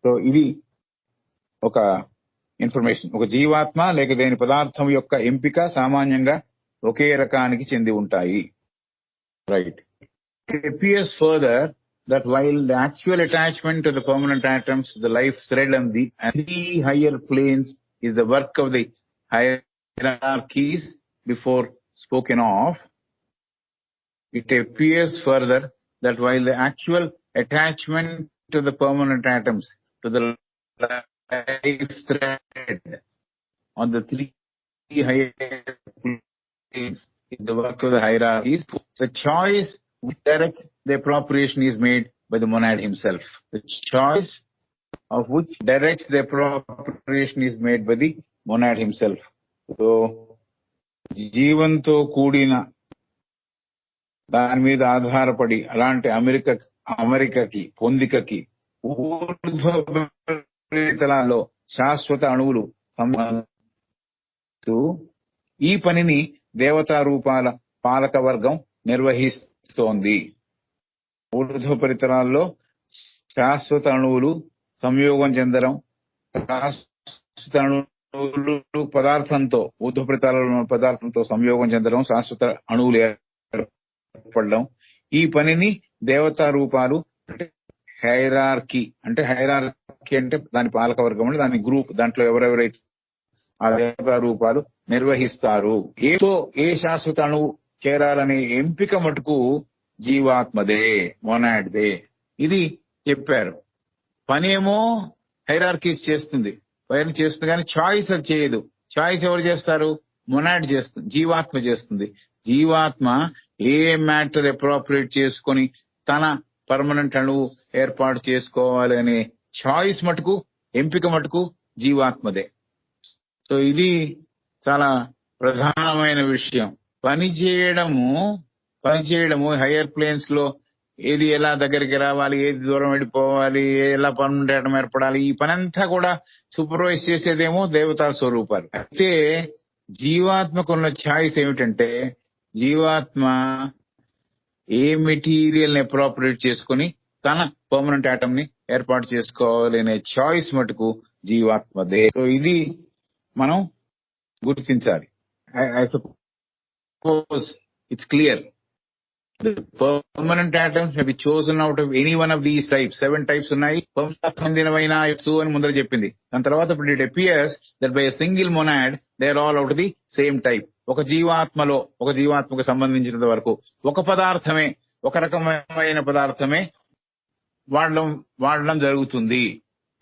సో ఇది ఒక ఇన్ఫర్మేషన్. ఒక జీవాత్మ లేక దేని పదార్థం యొక్క ఎంపిక సామాన్యంగా ఒకే రకానికి చెంది ఉంటాయి. Right. It appears further that while the actual attachment to the permanent atoms, the life thread and the 3 higher planes is the work of the hierarchies before spoken of, it appears further that while the actual attachment to the permanent atoms, to the life thread on the 3 higher planes is the work of the hierarchies, the choice which directs the appropriation is made by the monad himself. The choice of which directs the appropriation is made by the monad himself. So, జీవంతో కూడిన దాని మీద ఆధారపడి అలాంటి అమెరికకి పొందికకి ఊర్ధ్వతలాల్లో శాశ్వత అణువులు ఈ పనిని దేవతా రూపాల పాలక వర్గం నిర్వహిస్తోంది. ఊర్ధ్వ పరితలాల్లో శాశ్వత అణువులు సంయోగం చెందడం, శాశ్వత అణువులు పదార్థంతో, ఊర్ధ్వ పరితలాల్లో పదార్థంతో సంయోగం చెందడం, శాశ్వత అణువులు ఏర్పడడం, ఈ పనిని దేవతా రూపాలు అంటే హైరార్కీ అంటే దాని పాలక వర్గం అంటే దాని గ్రూప్, దాంట్లో ఎవరెవరైతే ఆ దేవతా రూపాలు నిర్వహిస్తారు. ఏ శాశ్వత అణువు చేరాలనే ఎంపిక మటుకు జీవాత్మదే, మొనాడ్దే. ఇది చెప్పారు. పనేమో హైరార్కీస్ చేస్తుంది కానీ చాయిస్ అది చేయదు. చాయిస్ ఎవరు చేస్తారు? మొనాడ్ చేస్తుంది, జీవాత్మ చేస్తుంది. జీవాత్మ ఏ మ్యాటర్ అప్రోప్రియేట్ చేసుకొని తన పర్మనెంట్ అణువు ఏర్పాటు చేసుకోవాలి అనే చాయిస్ మటుకు, ఎంపిక మటుకు జీవాత్మదే. సో ఇది చాలా ప్రధానమైన విషయం. పనిచేయడము హయ్యర్ ప్లేన్స్ లో ఏది ఎలా దగ్గరికి రావాలి, ఏది దూరం వెళ్ళిపోవాలి, ఎలా పర్మనెంట్ ఆటమ్ ఏర్పడాలి, ఈ పనంతా కూడా సూపర్వైజ్ చేసేదేమో దేవతా స్వరూపాలు. అయితే జీవాత్మకున్న ఛాయిస్ ఏమిటంటే, జీవాత్మ ఏ మెటీరియల్ ని అప్రోప్రియేట్ చేసుకుని తన పర్మనెంట్ ఆటమ్ ని ఏర్పాటు చేసుకోవాలి అనే చాయిస్ మటుకు జీవాత్మదే. సో ఇది మనం గుర్తించాలి. I suppose it's clear. The permanent atoms may be chosen out of any one of these types. 7 types ఉన్నాయి. పొందినవైన అని ముందర చెప్పింది. దాని తర్వాత ఇప్పుడు it appears that by a single monad they are all out of the same type. ఒక జీవాత్మకు సంబంధించినంత వరకు ఒక పదార్థమే, ఒక రకమైన పదార్థమే వాడడం జరుగుతుంది.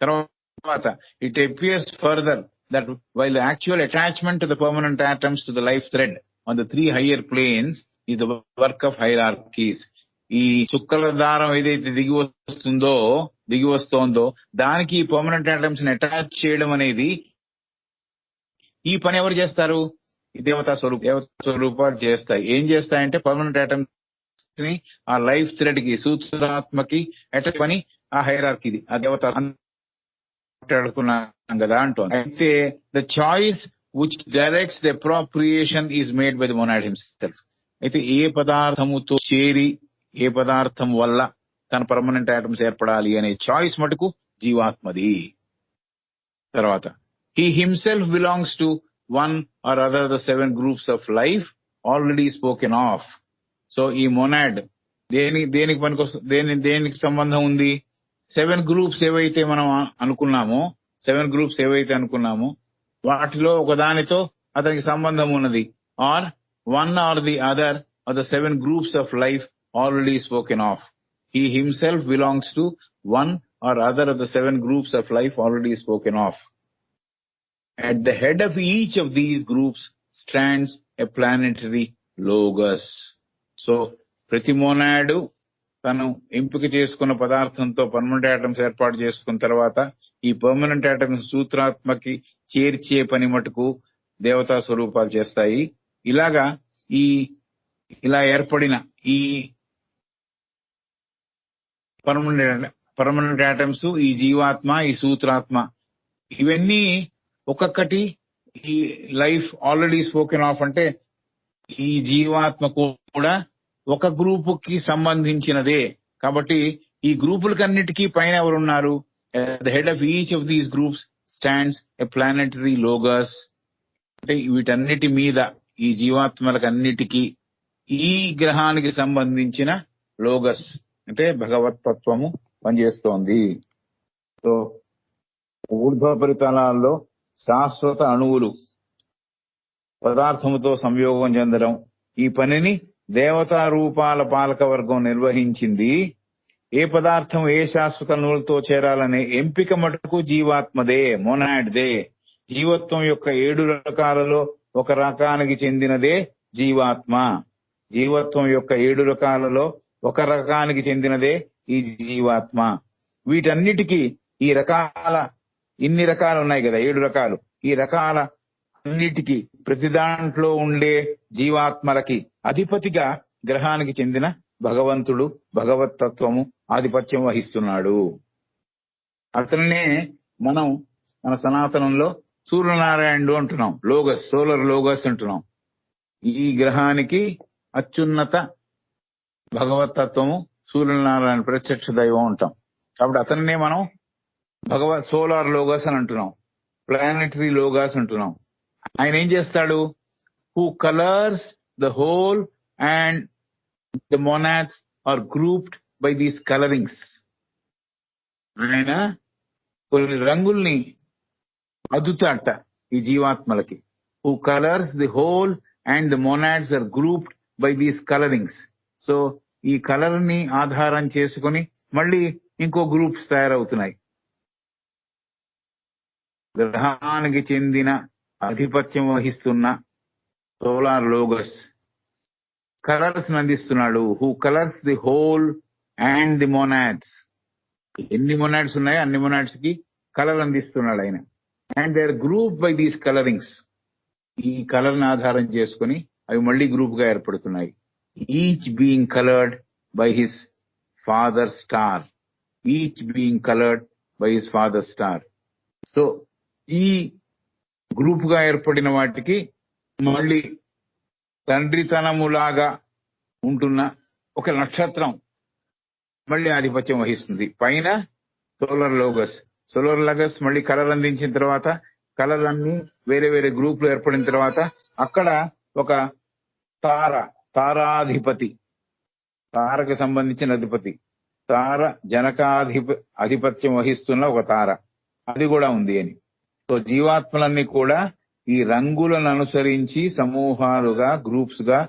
తర్వాత it appears further that while the actual attachment to the permanent atoms to the life thread on the 3 higher planes is the work of hierarchies. ఈ చుక్కల దారం ఏదైతే దిగి వస్తోందో దానికి పర్మనెంట్ ఆటమ్స్ ని అటాచ్ చేయడం అనేది ఈ పని ఎవరు చేస్తారు? దేవతా స్వరూపాలు చేస్తాయి. ఏం చేస్తాయంటే పర్మనెంట్ ఆటమ్స్ ని ఆ లైఫ్ థ్రెడ్ కి, సూత్రాత్మకి అటాచ్ పని ఆ హైరార్కీది, ఆ దేవత మాట్లాడుకున్నాం కదా అంటోంది. అయితే the choice which directs the appropriation is made by the monad himself. అయితే ఏ పదార్థముతో చేరి ఏ పదార్థం వల్ల తన పర్మనెంట్ ఆటమ్స్ ఏర్పడాలి అనే చాయిస్ మటుకు జీవాత్మది. తర్వాత he himself belongs to one or other of the 7 groups of life already spoken of. So ఈ మొనాడ్ దేనికి దేనికి సంబంధం ఉంది? 7 గ్రూప్స్ ఏవైతే మనం అనుకున్నామో, 7 గ్రూప్స్ ఏవైతే అనుకున్నామో వాటిలో ఒకదానితో అతనికి సంబంధం ఉన్నది. Or one or the other of the 7 groups of life already spoken of. He himself belongs to one or other of the 7 groups of life already spoken of. At the head of each of these groups stands a planetary logos. So, ప్రతి మోనాడు తను ఎంపిక చేసుకున్న పదార్థంతో పర్మనెంట్ ఆటమ్స్ ఏర్పాటు చేసుకున్న తర్వాత ఈ పర్మనెంట్ ఆటమ్స్ సూత్రాత్మకి చేర్చే పని మటుకు దేవతా స్వరూపాలు చేస్తాయి. ఇలా ఏర్పడిన ఈ పర్మనెంట్ ఆటమ్స్, ఈ జీవాత్మ, ఈ సూత్రాత్మ, ఇవన్నీ ఒక్కొక్కటి ఈ లైఫ్ ఆల్రెడీ స్పోకెన్ ఆఫ్ అంటే ఈ జీవాత్మ కూడా ఒక గ్రూప్ కి సంబంధించినదే. కాబట్టి ఈ గ్రూపులకన్నిటికీ పైన ఎవరున్నారు? The head of each of these groups stands a planetary Logos. అంటే వీటన్నిటి మీద, ఈ జీవాత్మలకన్నిటికీ ఈ గ్రహానికి సంబంధించిన లోగస్ అంటే భగవత్ తత్వము పనిచేస్తోంది. సో ఊర్ధ్వపరితలాల్లో శాశ్వత అణువులు పదార్థముతో సంయోగం చెందడం, ఈ పనిని దేవతా రూపాల పాలక వర్గం నిర్వహించింది. ఏ పదార్థం ఏ శాశ్వత అణువులతో చేరాలనే ఎంపిక మటుకు జీవాత్మదే, మొనాడ్దే. జీవత్వం యొక్క 7 రకాలలో ఒక రకానికి చెందినదే జీవాత్మ. జీవత్వం యొక్క 7 రకాలలో ఒక రకానికి చెందినదే ఈ జీవాత్మ. వీటన్నిటికీ ఇన్ని రకాలు ఉన్నాయి కదా, 7 రకాలు. ఈ రకాల అన్నిటికీ ప్రతి దాంట్లో ఉండే జీవాత్మలకి అధిపతిగా గ్రహానికి చెందిన భగవంతుడు, భగవత్ తత్వము ఆధిపత్యం వహిస్తున్నాడు. అతన్నే మనం మన సనాతనంలో సూర్యనారాయణుడు అంటున్నాం, లోగస్, సోలర్ లోగస్ అంటున్నాం. ఈ గ్రహానికి అత్యున్నత భగవతత్వము సూర్యనారాయణ ప్రత్యక్ష దైవం అంటాం. కాబట్టి అతన్నే మనం సోలార్ లోగస్ అని అంటున్నాం, ప్లానెటరీ లోగస్ అంటున్నాం. ఆయన ఏం చేస్తాడు? Who colours the whole and the monads are grouped by these colourings. ఆయన కొన్ని రంగుల్ని అద్దుతాట ఈ జీవాత్మలకి. Who colours the whole and the monads are grouped by these colourings. So ఈ కలర్ ని ఆధారం చేసుకుని మళ్ళీ ఇంకో గ్రూప్స్ తయారవుతున్నాయి. గ్రహానికి చెందిన ఆధిపత్యం వహిస్తున్న సోలార్ లోగస్ కలర్స్ అందిస్తున్నాడు. Who colours the whole and the monads. ఎన్ని మొనాడ్స్ ఉన్నాయో అన్ని మొనాడ్స్ కి కలర్ అందిస్తున్నాడు ఆయన. And they are group by these colourings. ఈ కలర్ ని ఆధారం చేసుకుని అవి మళ్ళీ గ్రూప్ గా ఏర్పడుతున్నాయి. Each being coloured by his father star. Each being coloured by his father star. So ఈ గ్రూప్ గా ఏర్పడిన వాటికి మళ్ళీ తండ్రితనములాగా ఉంటున్న ఒక నక్షత్రం మళ్ళీ ఆధిపత్యం వహిస్తుంది. పైన సోలార్ లోగస్ మళ్ళీ కలర్ అందించిన తర్వాత, కలర్ అన్ని వేరే వేరే గ్రూపులు ఏర్పడిన తర్వాత అక్కడ ఒక తారాధిపతి తారకు సంబంధించిన అధిపతి. తార అధిపత్యం వహిస్తున్న ఒక తార, అది కూడా ఉంది అని. సో జీవాత్మలన్నీ కూడా ఈ రంగులను అనుసరించి సమూహాలుగా, గ్రూప్స్ గా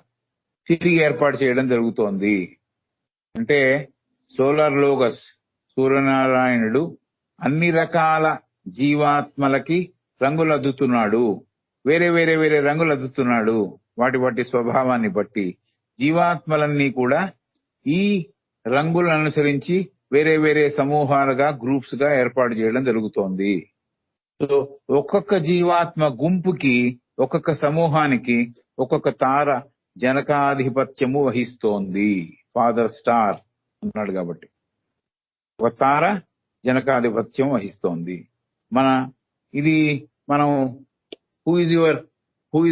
తిరిగి ఏర్పాటు చేయడం జరుగుతోంది. అంటే సోలార్ లోగస్ సూర్యనారాయణుడు అన్ని రకాల జీవాత్మలకి రంగులు అద్దుతున్నాడు. వేరే వేరే వేరే రంగులు అద్దుతున్నాడు. వాటి స్వభావాన్ని బట్టి జీవాత్మలన్నీ కూడా ఈ రంగులను అనుసరించి వేరే వేరే సమూహాలుగా, గ్రూప్స్ గా ఏర్పాటు చేయడం జరుగుతోంది. సో ఒక్కొక్క జీవాత్మ గుంపుకి, ఒక్కొక్క సమూహానికి ఒక్కొక్క తార జనకాధిపత్యము వహిస్తోంది. ఫాదర్ స్టార్ అన్నాడు కాబట్టి ఒక తార జనకాధిపత్యం వహిస్తోంది. మనం who is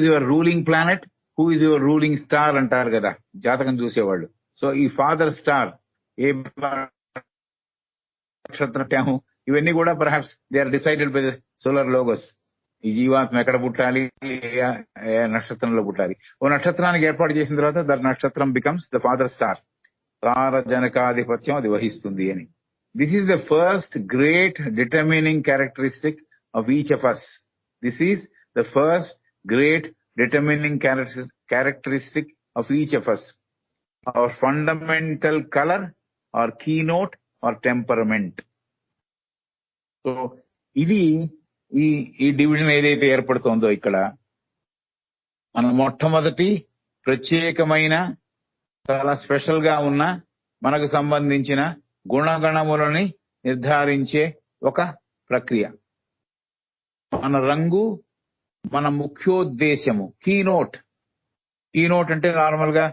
your ruling planet, who is your ruling star అంటారు కదా జాతకం చూసేవాళ్ళు. సో ఈ ఫాదర్ స్టార్ ఏ నక్షత్రం, ఇవన్నీ కూడా perhaps they are decided by the solar logos. ఈ జీవాత్మ ఎక్కడ పుట్టాలి, ఏ నక్షత్రంలో పుట్టాలి. ఓ నక్షత్రానికి ఏర్పాటు చేసిన తర్వాత ద నక్షత్రం బికమ్స్ ద ఫాదర్ స్టార్. తార జనకాధిపత్యం అది వహిస్తుంది అని. This is the first great determining characteristic of each of us. This is the first great determining characteristic of each of us. Our fundamental color, our keynote, or temperament. So ఇది ఈ డివిజన్ ఏదైతే ఏర్పడుతోందో ఇక్కడ మన మొట్టమొదటి ప్రత్యేకమైన, చాలా స్పెషల్ గా ఉన్న, మనకు సంబంధించిన గుణగణములని నిర్ధారించే ఒక ప్రక్రియ. మన రంగు, మన ముఖ్యోద్దేశము, కీనోట్ అంటే నార్మల్ గా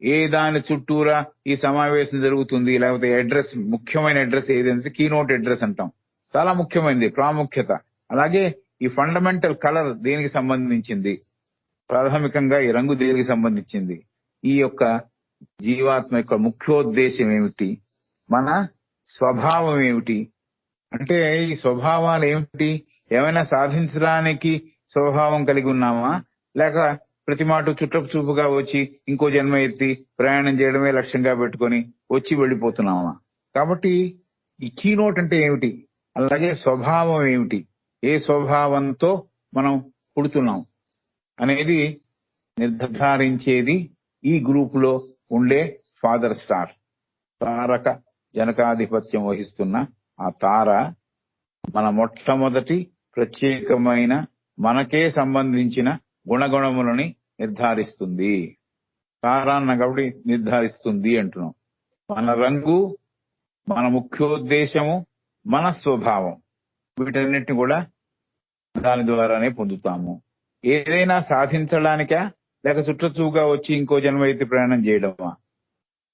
ఏ దాని చుట్టూరా ఈ సమావేశం జరుగుతుంది, లేకపోతే అడ్రస్, ముఖ్యమైన అడ్రస్ ఏదంటే కీనోట్ అడ్రస్ అంటాం. చాలా ముఖ్యమైనది, ప్రాముఖ్యత. అలాగే ఈ ఫండమెంటల్ కలర్ దేనికి సంబంధించింది, ప్రాథమికంగా ఈ రంగు దేనికి సంబంధించింది, ఈ యొక్క జీవాత్మ యొక్క ముఖ్యోద్దేశం ఏమిటి, మన స్వభావం ఏమిటి, అంటే ఈ స్వభావాలు ఏమిటి, ఏమైనా సాధించడానికి స్వభావం కలిగి ఉన్నామా, లేక ప్రతి మాట చుట్టపు చూపుగా వచ్చి ఇంకో జన్మ ఎత్తి ప్రయాణం చేయడమే లక్ష్యంగా పెట్టుకొని వచ్చి వెళ్ళిపోతున్నామా. కాబట్టి ఈ కీనోట్ అంటే ఏమిటి, అలాగే స్వభావం ఏమిటి, ఏ స్వభావంతో మనం పుడుతున్నాం అనేది నిర్ధారించేది ఈ గ్రూప్ లో ఉండే ఫాదర్ స్టార్. తారక జనకాధిపత్యం వహిస్తున్న ఆ తార మన మొట్టమొదటి ప్రత్యేకమైన, మనకే సంబంధించిన గుణగుణములని నిర్ధారిస్తుంది. తార అన్న కాబట్టి నిర్ధారిస్తుంది అంటున్నాం. మన రంగు, మన ముఖ్యోద్దేశము, మన స్వభావం, వీటన్నిటిని కూడా దాని ద్వారానే పొందుతాము. ఏదైనా సాధించడానికా, లేక చుట్టచూగా వచ్చి ఇంకో జన్మ ఎత్తి ప్రయాణం చేయడమా,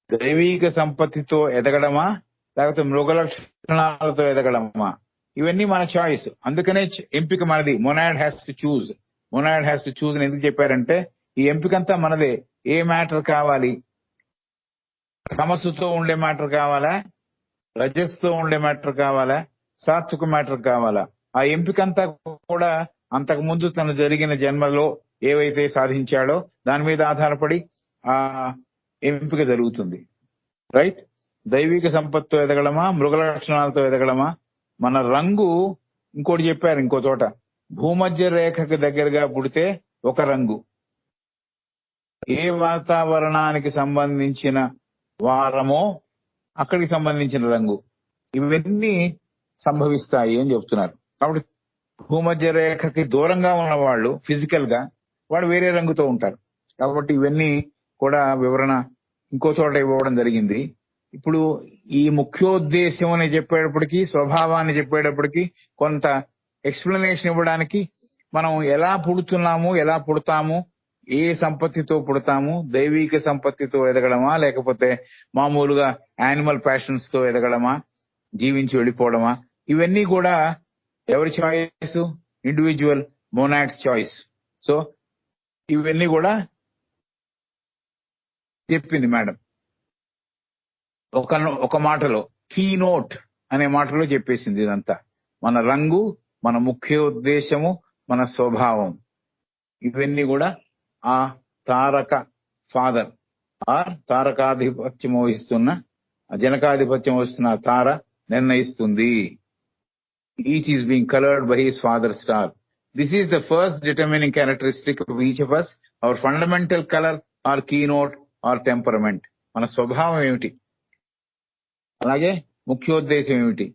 దైవీక సంపత్తితో ఎదగడమా, లేకపోతే మృగ లక్షణాలతో ఎదగడమా, ఇవన్నీ మన చాయిస్. అందుకనే ఎంపిక మనది. మొనాడ్ హ్యాస్ టు చూజ్ అని ఎందుకు చెప్పారంటే ఈ ఎంపికంతా మనదే. ఏ మ్యాటర్ కావాలి, తమస్సుతో ఉండే మ్యాటర్ కావాలా, రజస్తో ఉండే మ్యాటర్ కావాలా, సాత్విక మ్యాటర్ కావాలా, ఆ ఎంపికంతా కూడా అంతకు ముందు తను జరిగిన జన్మలో ఏవైతే సాధించాడో దాని మీద ఆధారపడి ఆ ఎంపిక జరుగుతుంది. రైట్? దైవిక సంపత్తితో ఎదగడమా, మృగ లక్షణాలతో ఎదగడమా. మన రంగు, ఇంకోటి చెప్పారు ఇంకో చోట, భూమధ్య రేఖకు దగ్గరగా పుడితే ఒక రంగు, ఏ వాతావరణానికి సంబంధించిన వారమో అక్కడికి సంబంధించిన రంగు, ఇవన్నీ సంభవిస్తాయి అని చెప్తున్నారు. కాబట్టి భూమధ్య రేఖకి దూరంగా ఉన్న వాళ్ళు ఫిజికల్ గా వాడు వేరే రంగుతో ఉంటారు. కాబట్టి ఇవన్నీ కూడా వివరణ ఇంకో చోట ఇవ్వడం జరిగింది. ఇప్పుడు ఈ ముఖ్యోద్దేశం అని చెప్పేటప్పటికి, స్వభావాన్ని చెప్పేటప్పటికి కొంత ఎక్స్ప్లెనేషన్ ఇవ్వడానికి మనం ఎలా పుడుతున్నాము, ఎలా పుడతాము, ఏ సంపత్తితో పుడతాము, దైవిక సంపత్తితో ఎదగడమా, లేకపోతే మామూలుగా యానిమల్ ప్యాషన్స్ తో ఎదగడమా, జీవించి వెళ్ళిపోవడమా, ఇవన్నీ కూడా ఎవరి choice? Individual monads choice. So ఇవన్నీ కూడా చెప్పింది మేడం ఒక మాటలో, కీనోట్ అనే మాటలో చెప్పేసింది ఇదంతా. మన రంగు, మన ముఖ్య ఉద్దేశము, మన స్వభావం, ఇవన్నీ కూడా ఆ తారక ఫాదర్, ఆర్ తారకాధిపత్యం వహిస్తున్న జనకాధిపత్యం వహిస్తున్న తార నిర్ణయిస్తుంది. Each is being coloured by his father star. This is the first determining characteristic of each of us. Our fundamental colour or keynote or temperament. మన స్వభావం ఏమిటి, అలాగే ముఖ్యోద్దేశం ఏమిటి,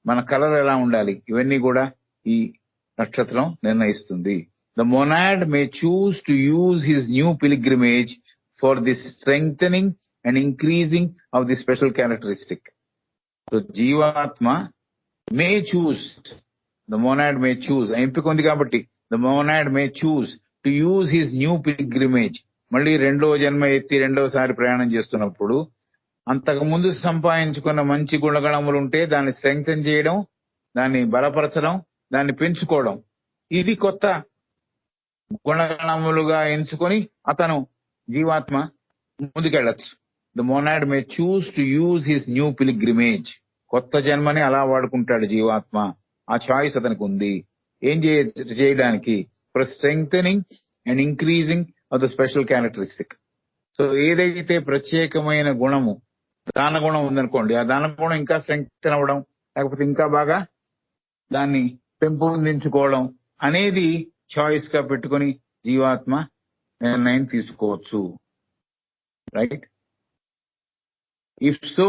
మన కలర్ ఎలా ఉండాలి, ఇవన్నీ కూడా ఈ నక్షత్రం నిర్ణయిస్తుంది. The monad may choose to use his new pilgrimage for the strengthening and increasing of the special characteristic. So జీవాత్మ మే చూస్, ద మొనాడ్ మే చూస్, ఎంపిక ఉంది కాబట్టి the monad may choose to use his new pilgrimage. మళ్ళీ రెండో జన్మ ఎత్తి రెండోసారి ప్రయాణం చేస్తున్నప్పుడు అంతకు ముందు సంపాదించుకున్న మంచి గుణగణములు ఉంటే దాన్ని స్ట్రెంగ్థెన్ చేయడం, దాన్ని బలపరచడం, దాన్ని పెంచుకోవడం, ఇది కొత్త గుణగణములుగా ఎంచుకొని అతను జీవాత్మ ముందుకెళ్ళచ్చు. The monad may choose to use his new pilgrimage. కొత్త జన్మని అలా వాడుకుంటాడు జీవాత్మ. ఆ చాయిస్ అతనికి ఉంది. ఏం చేయడానికి? For strengthening and increasing of the special characteristic. So ఏదైతే ప్రత్యేకమైన గుణము, దాన గుణం ఉందనుకోండి, ఆ దాన గుణం ఇంకా స్ట్రెంగ్త్ అవ్వడం, లేకపోతే ఇంకా బాగా దాన్ని పెంపొందించుకోవడం అనేది చాయిస్ గా పెట్టుకుని జీవాత్మ నిర్ణయం తీసుకోవచ్చు. Right? If so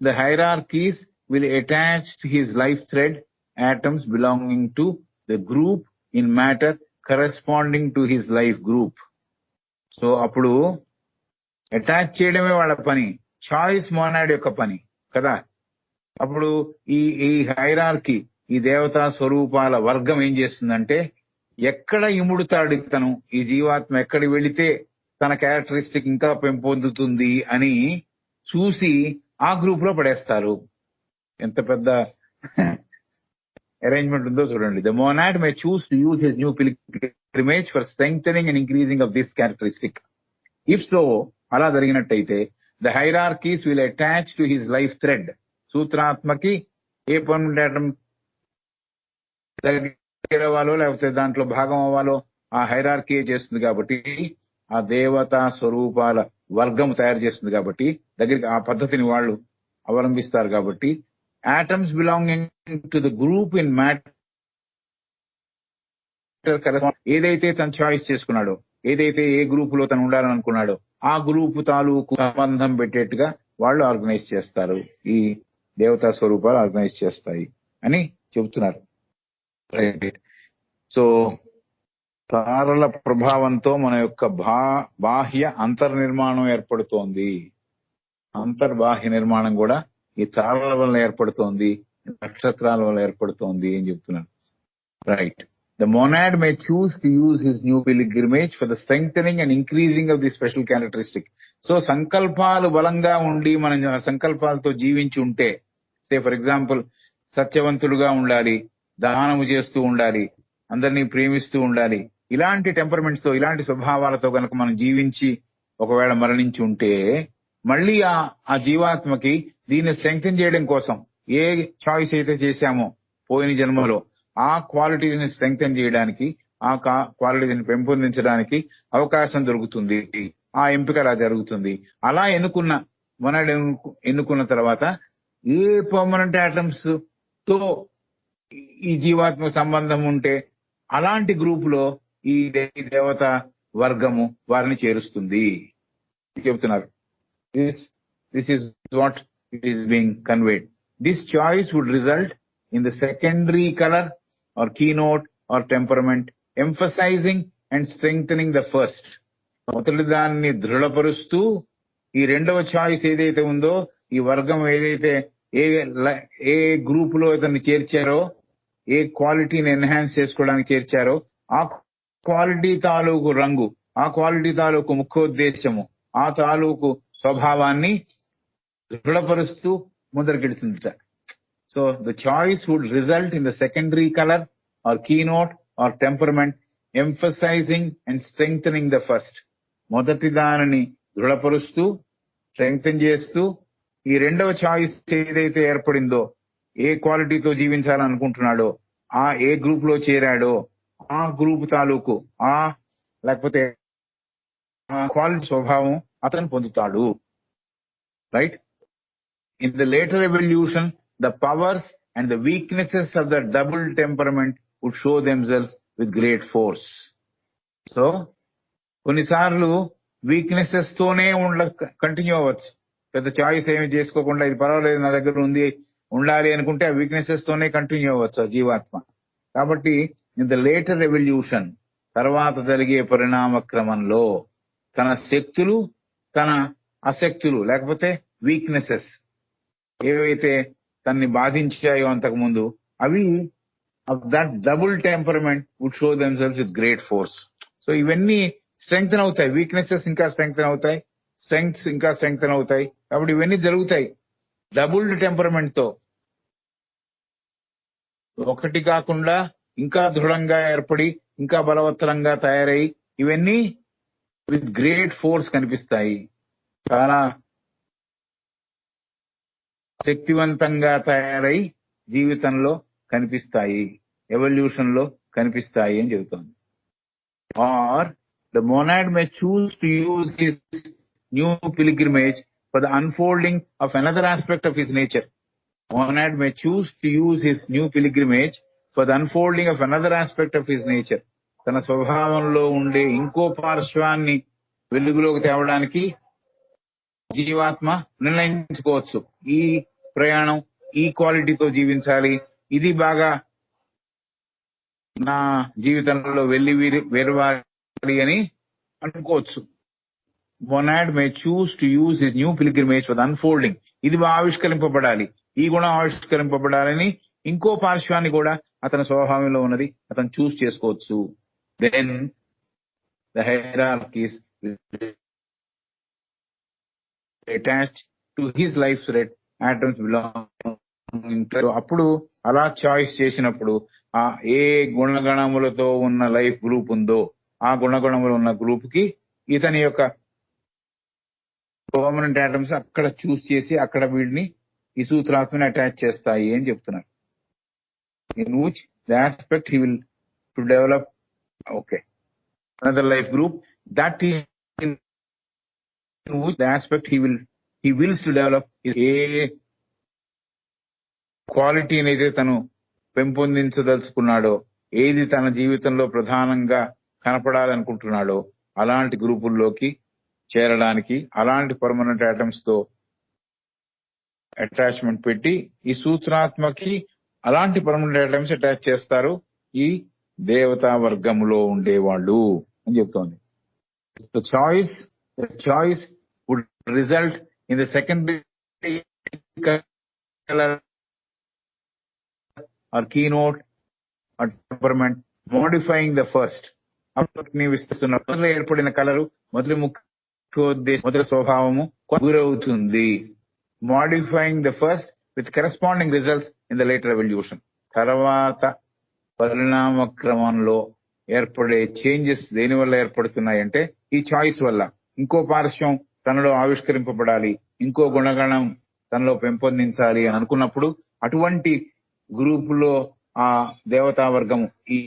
the hierarchies will attach his life thread atoms belonging to the group in matter corresponding to his life group. So అప్పుడు అటాచ్ చేయడమే వాళ్ళ పని, చాయిస్ మోనాడ్ యొక్క పని కదా. అప్పుడు ఈ హైరార్కీ, ఈ దేవతా స్వరూపాల వర్గం ఏం చేస్తుందంటే, ఎక్కడ ఇముడుతాడు తను, ఈ జీవాత్మ ఎక్కడికి వెళితే తన క్యారెక్టరిస్టిక్ ఇంకా పెంపొందుతుంది అని చూసి ఆ గ్రూప్ లో పడేస్తారు. ఎంత పెద్ద అరేంజ్మెంట్ ఉందో చూడండి. The monad may choose to use his new pilgrimage for strengthening and increasing of this characteristic. If so, అలా జరిగినట్టయితే the hierarchies will attach to his life thread. సూత్రాత్మకి ఏ పర్మనెంట్ ఆటం దగ్గర అవ్వాలో లేకపోతే దాంట్లో భాగం అవ్వాలో ఆ హైరార్కీ చేస్తుంది కాబట్టి, ఆ దేవతా స్వరూపాల వర్గం తయారు చేస్తుంది కాబట్టి, దగ్గరికి ఆ పద్ధతిని వాళ్ళు అవలంబిస్తారు కాబట్టి, atoms belonging to the group in matter ఏదైతే తను చాయిస్ చేసుకున్నాడో, ఏదైతే ఏ గ్రూప్ లో తను ఉండాలని అనుకున్నాడో ఆ గ్రూప్ తాలూకు సంబంధం పెట్టేట్టుగా వాళ్ళు ఆర్గనైజ్ చేస్తారు. ఈ దేవతా స్వరూపాలు ఆర్గనైజ్ చేస్తాయి అని చెబుతున్నారు. సో తారల ప్రభావంతో మన యొక్క బాహ్య అంతర్నిర్మాణం ఏర్పడుతోంది. అంతర్బాహ్య నిర్మాణం కూడా ఈ తారల వల్ల ఏర్పడుతోంది, నక్షత్రాల వల్ల ఏర్పడుతోంది అని చెప్తున్నాను. Right. The monad may choose to use his new pilgrimage for the strengthening and increasing of the special characteristic. So సంకల్పాలు బలంగా ఉండి మనం సంకల్పాలతో జీవించి ఉంటే, సే ఫర్ ఎగ్జాంపుల్ సత్యవంతుడుగా ఉండాలి, దానము చేస్తూ ఉండాలి, అందరినీ ప్రేమిస్తూ ఉండాలి, ఇలాంటి టెంపర్మెంట్స్ తో, ఇలాంటి స్వభావాలతో కనుక మనం జీవించి ఒకవేళ మరణించి ఉంటే, మళ్ళీ ఆ జీవాత్మకి దీన్ని స్ట్రెంగ్థెన్ చేయడం కోసం ఏ చాయిస్ అయితే చేశామో పోయిన జన్మలో, ఆ క్వాలిటీని స్ట్రెంగ్థెన్ చేయడానికి, ఆ క్వాలిటీని పెంపొందించడానికి అవకాశం దొరుకుతుంది. ఆ ఎంపిక అలా జరుగుతుంది. అలా ఎన్నుకున్న తర్వాత ఏ పర్మనెంట్ ఆటమ్స్ తో ఈ జీవాత్మ సంబంధం ఉంటే అలాంటి గ్రూప్ లో ఈ దేవత వర్గము వారిని చేరుస్తుంది చెబుతున్నారు. This is what is being conveyed. This choice would result in the secondary color or keynote or temperament emphasizing and strengthening the first. మొదటి దాన్ని దృఢపరుస్తూ ఈ రెండవ చాయిస్ ఏదైతే ఉందో, ఈ వర్గం ఏదైతే ఏ గ్రూప్ లో ఇతన్ని చేర్చారో, ఏ క్వాలిటీని ఎన్హాన్స్ చేసుకోవడానికి చేర్చారో, ఆ క్వాలిటీ తాలూకు రంగు, ఆ క్వాలిటీ తాలూకు ముఖ్యోద్దేశము, ఆ తాలూకు స్వభావాన్ని దృఢపరుస్తూ ముందరికెడుతుందిట. So the choice would result in the secondary colour or keynote or temperament emphasising and strengthening the first. మొదటి దానిని దృఢపరుస్తూ స్ట్రెంగ్థన్ చేస్తూ, ఈ రెండవ చాయిస్ ఏదైతే ఏర్పడిందో, ఏ క్వాలిటీతో జీవించాలనుకుంటున్నాడో, ఆ ఏ గ్రూప్ లో చేరాడో ఆ గ్రూప్ తాలూకు లేకపోతే ఆ క్వాలిటీ స్వభావం అతను పొందుతాడు. Right? In the later evolution, the powers and the weaknesses of the double temperament would show themselves with great force. So, కొన్నిసార్లు వీక్నెసెస్ తోనే కంటిన్యూ అవ్వచ్చు. పెద్ద చాయిస్ ఏమి చేసుకోకుండా ఇది పర్వాలేదు నా దగ్గర ఉంది ఉండాలి అనుకుంటే ఆ వీక్నెసెస్ తోనే కంటిన్యూ అవ్వచ్చు ఆ జీవాత్మ. కాబట్టి ఇన్ ద లేటర్ ఎవల్యూషన్, తర్వాత జరిగే పరిణామ క్రమంలో తన శక్తులు, తన అశక్తులు లేకపోతే వీక్నెసెస్ ఏవైతే తన్ని బాధించాయో అంతకు ముందు అవి that double temperament would show themselves with great force. So ఇవన్నీ స్ట్రెంగ్తన్ అవుతాయి, వీక్నెసెస్ ఇంకా స్ట్రెంగ్తన్ అవుతాయి, స్ట్రెంగ్త్స్ ఇంకా స్ట్రెంగ్తన్ అవుతాయి. కాబట్టి ఇవన్నీ జరుగుతాయి డబుల్ టెంపర్మెంట్ తో. ఒకటి కాకుండా ఇంకా దృఢంగా ఏర్పడి ఇంకా బలవత్తరంగా తయారై ఇవన్నీ విత్ గ్రేట్ ఫోర్స్ కనిపిస్తాయి, చాలా శక్తివంతంగా తయారై జీవితంలో కనిపిస్తాయి, ఎవల్యూషన్ లో కనిపిస్తాయి అని చెబుతోంది. Or the monad may choose to use his new pilgrimage for the unfolding of another aspect of his nature. Monad may choose to use his new pilgrimage for the unfolding of another aspect of his nature. తన స్వభావంలో ఉండే ఇంకో పార్శ్వాన్ని వెలుగులోకి తేవడానికి జీవాత్మ నిర్ణయించుకోవచ్చు. ఈ ప్రయాణం ఈ క్వాలిటీతో జీవించాలి, ఇది బాగా నా జీవితంలో వెళ్ళి వెరవాలి అని అనుకోవచ్చు. Monad may choose to use his new pilgrimage for the unfolding. ఇది ఆవిష్కరింపబడాలి, ఈ గుణం ఆవిష్కరింపబడాలని ఇంకో పార్శ్వాన్ని కూడా అతని స్వభావంలో ఉన్నది అతను చూస్ చేసుకోవచ్చు. Then the hierarchies attach to his life thread atoms belong. అప్పుడు అలా చాయిస్ చేసినప్పుడు ఆ ఏ గుణగణములతో ఉన్న లైఫ్ గ్రూప్ ఉందో ఆ గుణగణములు ఉన్న గ్రూప్ కి ఇతని యొక్క పర్మనెంట్ ఆటమ్స్ అక్కడ చూస్ చేసి అక్కడ వీడిని ఈ సూత్రాత్మని అటాచ్ చేస్తాయి అని చెప్తున్నారు. In which the aspect he will to develop another life group that in which the aspect he wills to develop ఏ క్వాలిటీని అయితే తను పెంపొందించదలుచుకున్నాడో, ఏది తన జీవితంలో ప్రధానంగా కనపడాలనుకుంటున్నాడో అలాంటి గ్రూపుల్లోకి చేరడానికి అలాంటి పర్మనెంట్ ఆటమ్స్ తో అటాచ్మెంట్ పెట్టి ఈ సూత్రాత్మకి అలాంటి పర్మనెంట్ ఆటమ్స్ అటాచ్ చేస్తారు ఈ దేవతా వర్గంలో ఉండేవాళ్ళు అని చెప్తోంది. Choice would result in the secondary colour or keynote or temperament modifying the first. విస్తున్న ఏర్పడిన కలరు మొదటి మొదటి స్వభావము గురవుతుంది. Modifying the first with corresponding results in the later evolution. తర్వాత పరిణామ క్రమంలో ఏర్పడే చేంజెస్ దేని వల్ల ఏర్పడుతున్నాయంటే ఈ చాయిస్ వల్ల. ఇంకో పార్శ్వం తనలో ఆవిష్కరింపబడాలి, ఇంకో గుణగణం తనలో పెంపొందించాలి అని అనుకున్నప్పుడు అటువంటి గ్రూపులో ఆ దేవతా వర్గము ఈ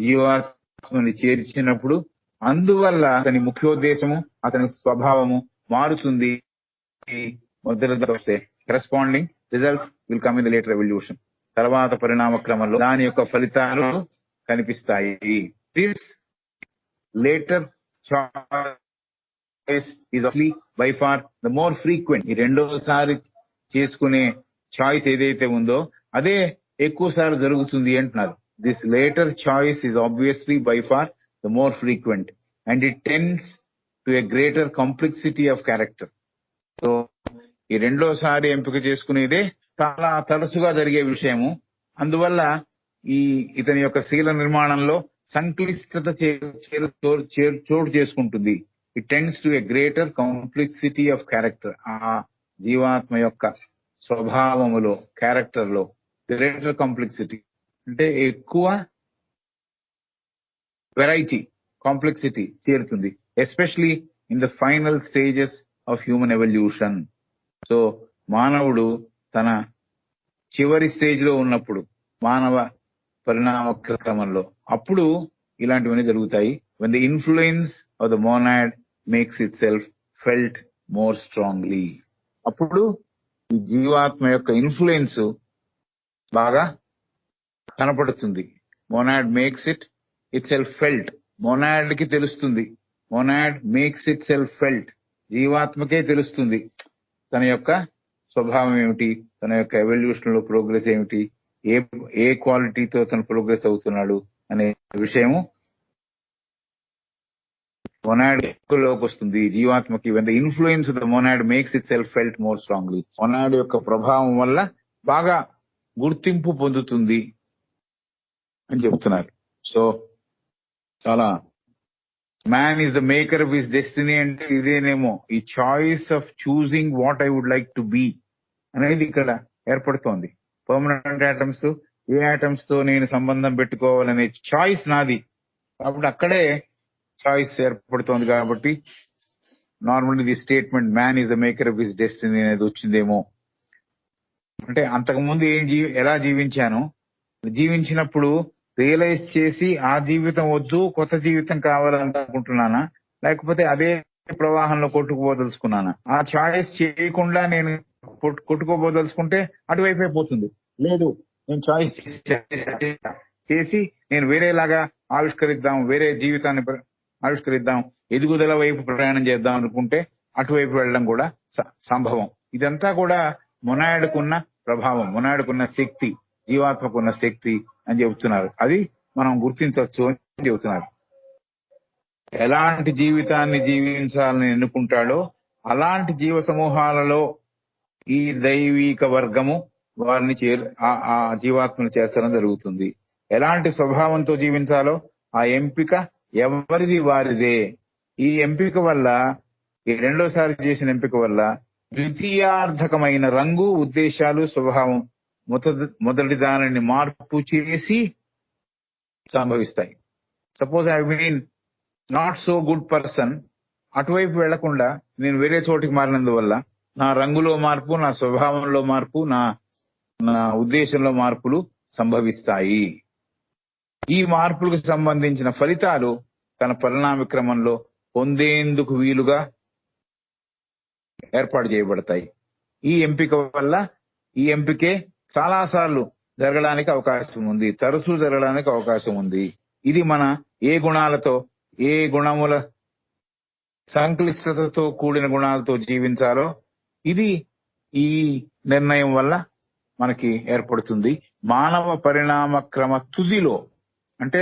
జీవాత్మని చేర్చినప్పుడు అందువల్ల అతని ముఖ్యోద్దేశము అతని స్వభావము మారుతుంది. మొదలుగా వస్తే corresponding results will come in the later evolution. తర్వాత పరిణామ క్రమంలో దాని యొక్క ఫలితాలు కనిపిస్తాయి. This later choice is by for the more frequent. ఈ రెండోసారి చేసుకునే చాయిస్ ఏదైతే ఉందో అదే ఎక్కువ సార్లు జరుగుతుంది అంటున్నారు. This later choice is obviously by far the more frequent and it tends to a greater complexity of character. So ఈ రెండోసారి ఎంపిక చేసుకునేదే చాలా తరచుగా జరిగే విషయము. అందువల్ల ఇతని యొక్క శీల నిర్మాణంలో సంక్లిష్టత చోటు చేసుకుంటుంది. It tends to a greater complexity of character. ఆ జీవాత్మ యొక్క స్వభావములో క్యారెక్టర్ లో గ్రేటర్ కాంప్లెక్సిటీ అంటే ఎక్కువ వెరైటీ, కాంప్లెక్సిటీ చేరుతుంది. Especially in the final stages of human evolution. So మానవుడు తన చివరి స్టేజ్ లో ఉన్నప్పుడు మానవ పరిణామ క్రమంలో అప్పుడు ఇలాంటివన్నీ జరుగుతాయి. when the influence of the monad makes itself felt more strongly. అప్పుడు ఈ జీవాత్మ యొక్క ఇన్ఫ్లుయెన్స్ బాగా కనపడుతుంది. Monad makes itself felt. Monad కి తెలుస్తుంది. Monad makes itself felt. జీవాత్మకే తెలుస్తుంది తన యొక్క స్వభావం ఏమిటి, తన యొక్క ఎవల్యూషన్ లో ప్రోగ్రెస్ ఏమిటి, ఏ క్వాలిటీతో తను ప్రోగ్రెస్ అవుతున్నాడు అనే విషయము మొనాడ్ లోకి వస్తుంది జీవాత్మకి. When the influence of the monad makes itself felt more strongly. Monad యొక్క ప్రభావం వల్ల బాగా గుర్తింపు పొందుతుంది అని చెప్తున్నారు. సో చాలా man is the maker of his destiny అంటే ఇదేనేమో, ఈ choice of choosing what I would like to be అనేది ఇక్కడ ఏర్పడుతోంది. పర్మనెంట్ ఆటమ్స్, ఏ ఆటమ్స్ తో నేను సంబంధం పెట్టుకోవాలనే చాయిస్ నాది. కాబట్టి అక్కడే చాయిస్ ఏర్పడుతోంది. కాబట్టి normally the statement man is the maker of his destiny అనేది వచ్చిందేమో. అంటే అంతకుముందు ఎలా జీవించాను, జీవించినప్పుడు రియలైజ్ చేసి ఆ జీవితం వద్దు, కొత్త జీవితం కావాలనుకుంటున్నానా, లేకపోతే అదే ప్రవాహంలో కొట్టుకుపోదలుచుకున్నానా? ఆ చాయిస్ చేయకుండా నేను కొట్టుకోబోదలుచుకుంటే అటువైపు అయిపోతుంది. లేదు, నేను చాయిస్ చేసి నేను వేరేలాగా ఆవిష్కరిద్దాం, వేరే జీవితాన్ని ఆవిష్కరిద్దాం, ఎదుగుదల వైపు ప్రయాణం చేద్దాం అనుకుంటే అటువైపు వెళ్ళడం కూడా సంభవం. ఇదంతా కూడా మొనాడుకున్న ప్రభావం, మొనాడుకున్న శక్తి, జీవాత్మకున్న శక్తి అని చెబుతున్నారు. అది మనం గుర్తించవచ్చు అని చెబుతున్నారు. ఎలాంటి జీవితాన్ని జీవించాలని ఎన్నుకుంటాడో అలాంటి జీవ సమూహాలలో ఈ దైవిక వర్గము వారిని ఆ జీవాత్మను చేర్చడం జరుగుతుంది. ఎలాంటి స్వభావంతో జీవించాలో ఆ ఎంపిక ఎవరిది వారిదే. ఈ ఎంపిక వల్ల, ఈ రెండోసారి చేసిన ఎంపిక వల్ల ద్వితీయార్థకమైన రంగు, ఉద్దేశాలు, స్వభావం మొదటి దానిని మార్పు చేసి సంభవిస్తాయి. Suppose I mean not so good person, అటువైపు వెళ్లకుండా నేను వేరే చోటికి మారినందువల్ల నా రంగులో మార్పు, నా స్వభావంలో మార్పు, నా ఉద్దేశంలో మార్పులు సంభవిస్తాయి. ఈ మార్పులకు సంబంధించిన ఫలితాలు తన పరిణామ క్రమంలో పొందేందుకు వీలుగా ఏర్పాటు చేయబడతాయి. ఈ ఎంపిక వల్ల, ఈ ఎంపికే చాలా సార్లు జరగడానికి అవకాశం ఉంది, తరచూ జరగడానికి అవకాశం ఉంది. ఇది మన ఏ గుణాలతో, ఏ గుణముల సంక్లిష్టతతో కూడిన గుణాలతో జీవించాలో ఇది ఈ నిర్ణయం వల్ల మనకి ఏర్పడుతుంది. మానవ పరిణామ క్రమ తుదిలో, అంటే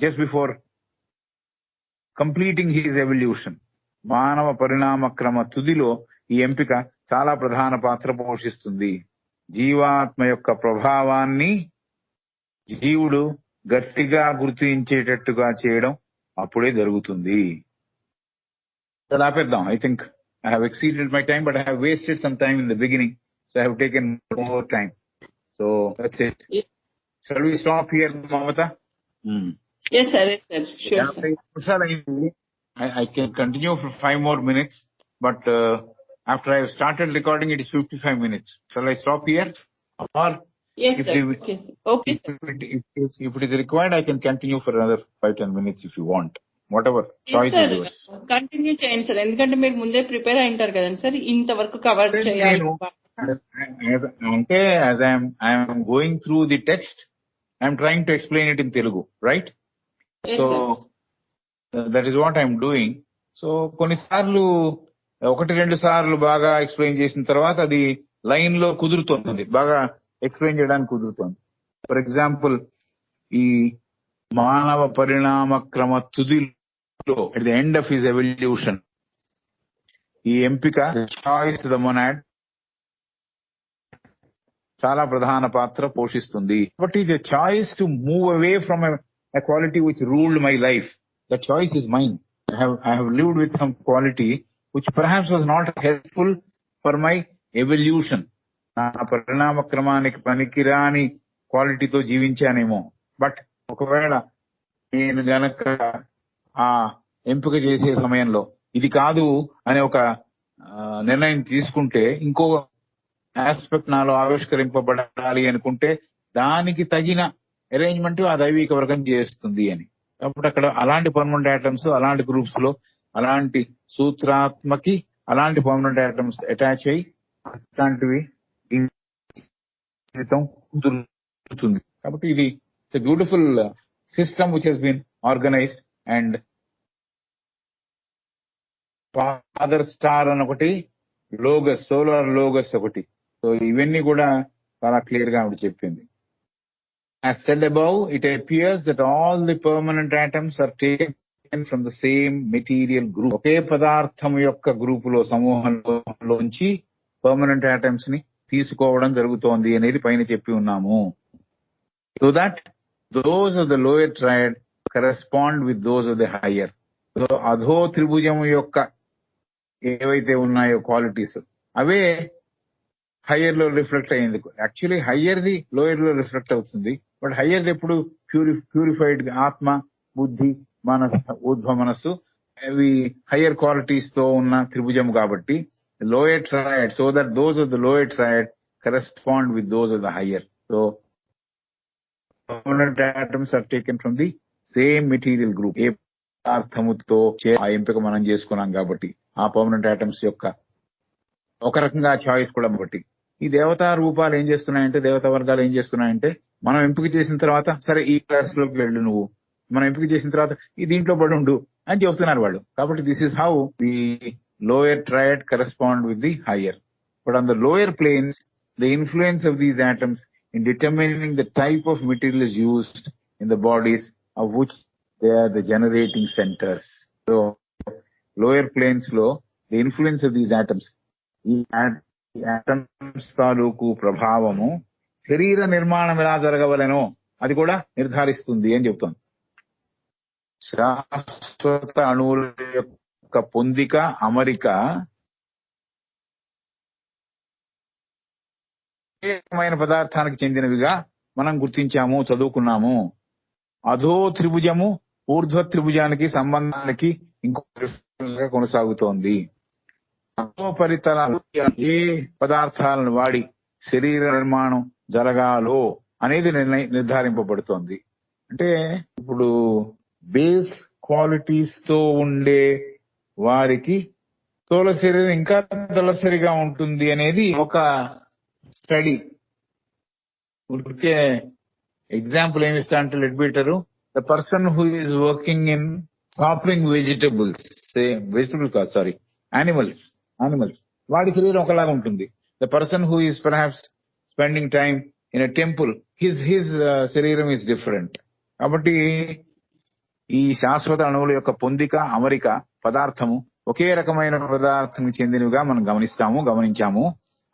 just before completing his evolution, మానవ పరిణామ క్రమ తుదిలో ఈ ఎంపిక చాలా ప్రధాన పాత్ర పోషిస్తుంది. జీవాత్మ యొక్క ప్రభావాన్ని జీవుడు గట్టిగా గుర్తించేటట్టుగా చేయడం అప్పుడే జరుగుతుంది. ఆపేద్దాం. I think I have exceeded my time, but I have wasted some time in the beginning, so I have taken more time. So that's it. Yes. Shall we stop here, Mamata? Yes, sir. Yes, sir. Sure, sir. I can continue for 5 more minutes, but after I have started recording, it is 55 minutes. Shall I stop here? Or Yes, if sir. Okay, sir. Okay, sir. If it is required, I can continue for another 5-10 minutes if you want. Whatever choice is yours. Continue చేయండి సార్, ఎందుకంటే మీరు ముందే ప్రిపేర్ అయి ఉంటారు కదండి సార్, ఇంతవరకు కవర్ చేయాలి అంటే as I am going through the text, I am trying to explain it in Telugu, right? Yes, So that is what I am doing. So కొన్నిసార్లు 1-2 సార్లు బాగా ఎక్స్ప్లెయిన్ చేసిన తర్వాత అది లైన్ లో కుదురుతుంది, బాగా ఎక్స్ప్లెయిన్ చేయడానికి కుదురుతుంది. ఫర్ ఎగ్జాంపుల్, ఈ మానవ పరిణామ క్రమ తుదిలో, at the end of his evolution, ఈ ఎంపిక, చాయిస్ ద మొనాడ్, చాలా ప్రధాన పాత్ర పోషిస్తుంది. బట్ ఇది choice to move away from a quality which ruled my life. The choice is mine. I have lived with some quality which perhaps was not helpful for my evolution. నా పరిణామ క్రమానికి పనికిరాని క్వాలిటీతో జీవించానేమో. బట్ ఒకవేళ నేను గనక ఆ ఎంపిక చేసే సమయంలో ఇది కాదు అనే ఒక నిర్ణయం తీసుకుంటే, ఇంకో ఆస్పెక్ట్ నాలో ఆవిష్కరింపబడాలి అనుకుంటే దానికి తగిన అరేంజ్మెంట్ ఆ దైవిక వర్గం చేస్తుంది అని. కాబట్టి అక్కడ అలాంటి పర్మనెంట్ ఆటమ్స్, అలాంటి గ్రూప్స్ లో అలాంటి సూత్రాత్మకి అలాంటి పర్మనెంట్ ఐటమ్స్ అటాచ్ అయ్యి అట్లాంటివి జీవితం కుదురుతుంది. కాబట్టి ఇది beautiful system which has been organised. And father star అని ఒకటి, లోగస్, సోలార్ లోగస్ ఒకటి. సో ఇవన్నీ కూడా చాలా క్లియర్ గా ఆవిడ చెప్పింది. As said above, it appears that all the permanent atoms are taken from the same material group. ఒకే పదార్థం యొక్క గ్రూపులో సమూహంలోంచి పర్మనెంట్ ఆటమ్స్ ని తీసుకోవడం జరుగుతోంది అనేది పైన చెప్పి ఉన్నాము. So that those of the lower triad correspond with those of the higher. So అధో త్రిభుజం యొక్క ఏవైతే ఉన్నాయో క్వాలిటీస్ అవే హయ్యర్ లో రిఫ్లెక్ట్ అయ్యింది. యాక్చువల్లీ హయ్యర్ ది లోయర్ లో రిఫ్లెక్ట్ అవుతుంది. బట్ హయ్యర్ ది ఎప్పుడు ప్యూరిఫైడ్ ఆత్మ, బుద్ధి, ఊర్ధ్వ మనస్సు, అవి హయ్యర్ క్వాలిటీస్ తో ఉన్న త్రిభుజం కాబట్టి lower triad, so that those of the lower triad correspond with those of the higher. So permanent atoms are taken from the same material group. ఏ పదార్థముతో ఆ ఎంపిక మనం చేసుకున్నాం కాబట్టి ఆ పర్మనెంట్ ఆటమ్స్ యొక్క ఒక రకంగా చాయిస్ కూడా బట్టి ఈ దేవతా రూపాలు ఏం చేస్తున్నాయంటే, దేవతా వర్గాలు ఏం చేస్తున్నాయంటే, మనం ఎంపిక చేసిన తర్వాత సరే ఈ క్లాస్ లోకి వెళ్ళు నువ్వు, మనం ఎంపిక చేసిన తర్వాత ఈ దీంట్లో పడి ఉండు అని చెప్తున్నారు వాళ్ళు. కాబట్టి this is how the lower triad correspond with the higher. But on the lower planes the influence of these atoms in determining the type of material is used in the bodies of which they are the generating centres. So lower planes లో the influence of these atoms, ఈ ఆటమ్స్ తాలూకు ప్రభావము శరీర నిర్మాణం ఎలా జరగవలెనో అది కూడా నిర్ధారిస్తుంది అని చెప్తాను. శాశ్వత అణువుల యొక్క పొందిక, అమరిక ప్రత్యేకమైన పదార్థానికి చెందినవిగా మనం గుర్తించాము, చదువుకున్నాము. అధో త్రిభుజము ఊర్ధ్వ త్రిభుజానికి సంబంధానికి ఇంకొక కొనసాగుతోంది. పరితలాలు ఏ పదార్థాలను వాడి శరీర నిర్మాణం జరగాలో అనేది నిర్ధారింపబడుతోంది. అంటే ఇప్పుడు బేస్ క్వాలిటీస్ తో ఉండే వారికి స్థూల శరీరం ఇంకా దళసరిగా ఉంటుంది అనేది ఒక స్టడీ. ఎగ్జాంపుల్ ఏమి ఇస్తా అంటే Leadbeater, the person who is working in chopping animals వాడి శరీరం ఒకలాగా ఉంటుంది. The person who is perhaps spending time in a temple, his శరీరం ఈస్ డిఫరెంట్. కాబట్టి ఈ శాశ్వత అణువుల యొక్క పొందిక, అమరిక, పదార్థము ఒకే రకమైన పదార్థం చెందినవిగా మనం గమనించాము.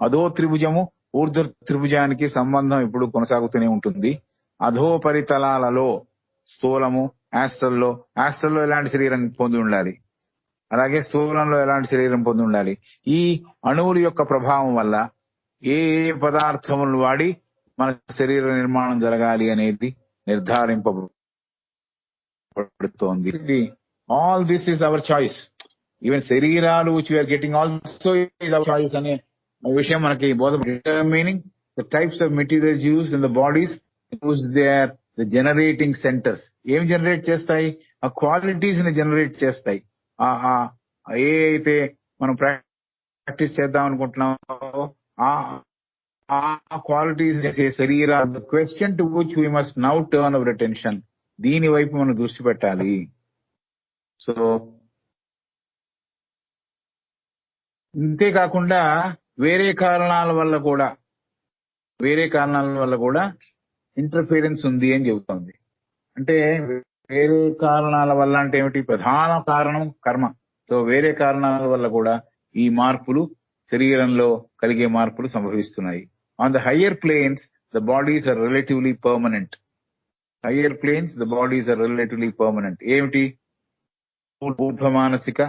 అధో త్రిభుజము ఊర్ధ్వ త్రిభుజానికి సంబంధం ఇప్పుడు కొనసాగుతూనే ఉంటుంది. అధో పరితలాలలో స్థూలము, యాస్ట్రల్లో ఎలాంటి శరీరం పొంది ఉండాలి, అలాగే స్థూలంలో ఎలాంటి శరీరం పొంది ఉండాలి. ఈ అణువుల యొక్క ప్రభావం వల్ల ఏ పదార్థములు వాడి మన శరీర నిర్మాణం జరగాలి అనేది నిర్ధారింపబడుతోంది. All this is our choice. Even శరీరాలు which we are getting also is our choice అనే విషయం మనకి meaning the types of materials used in the bodies use there the generating centres. ఏం జనరేట్ చేస్తాయి? ఆ క్వాలిటీస్ ని జనరేట్ చేస్తాయి. ఏ అయితే మనం ప్రాక్టీస్ చేద్దాం అనుకుంటున్నామో ఆ క్వాలిటీస్ చేసే శరీర question to which we must now turn our attention. దీని వైపు మనం దృష్టి పెట్టాలి. సో ఇంతేకాకుండా వేరే కారణాల వల్ల కూడా ఇంటర్ఫిరెన్స్ ఉంది అని చెబుతోంది. అంటే వేరే కారణాల వల్ల అంటే ఏమిటి? ప్రధాన కారణం కర్మ. సో వేరే కారణాల వల్ల కూడా ఈ మార్పులు, శరీరంలో కలిగే మార్పులు సంభవిస్తున్నాయి. On the higher planes the bodies are relatively permanent. ఏమిటి? ఊర్ధ్వ మానసిక,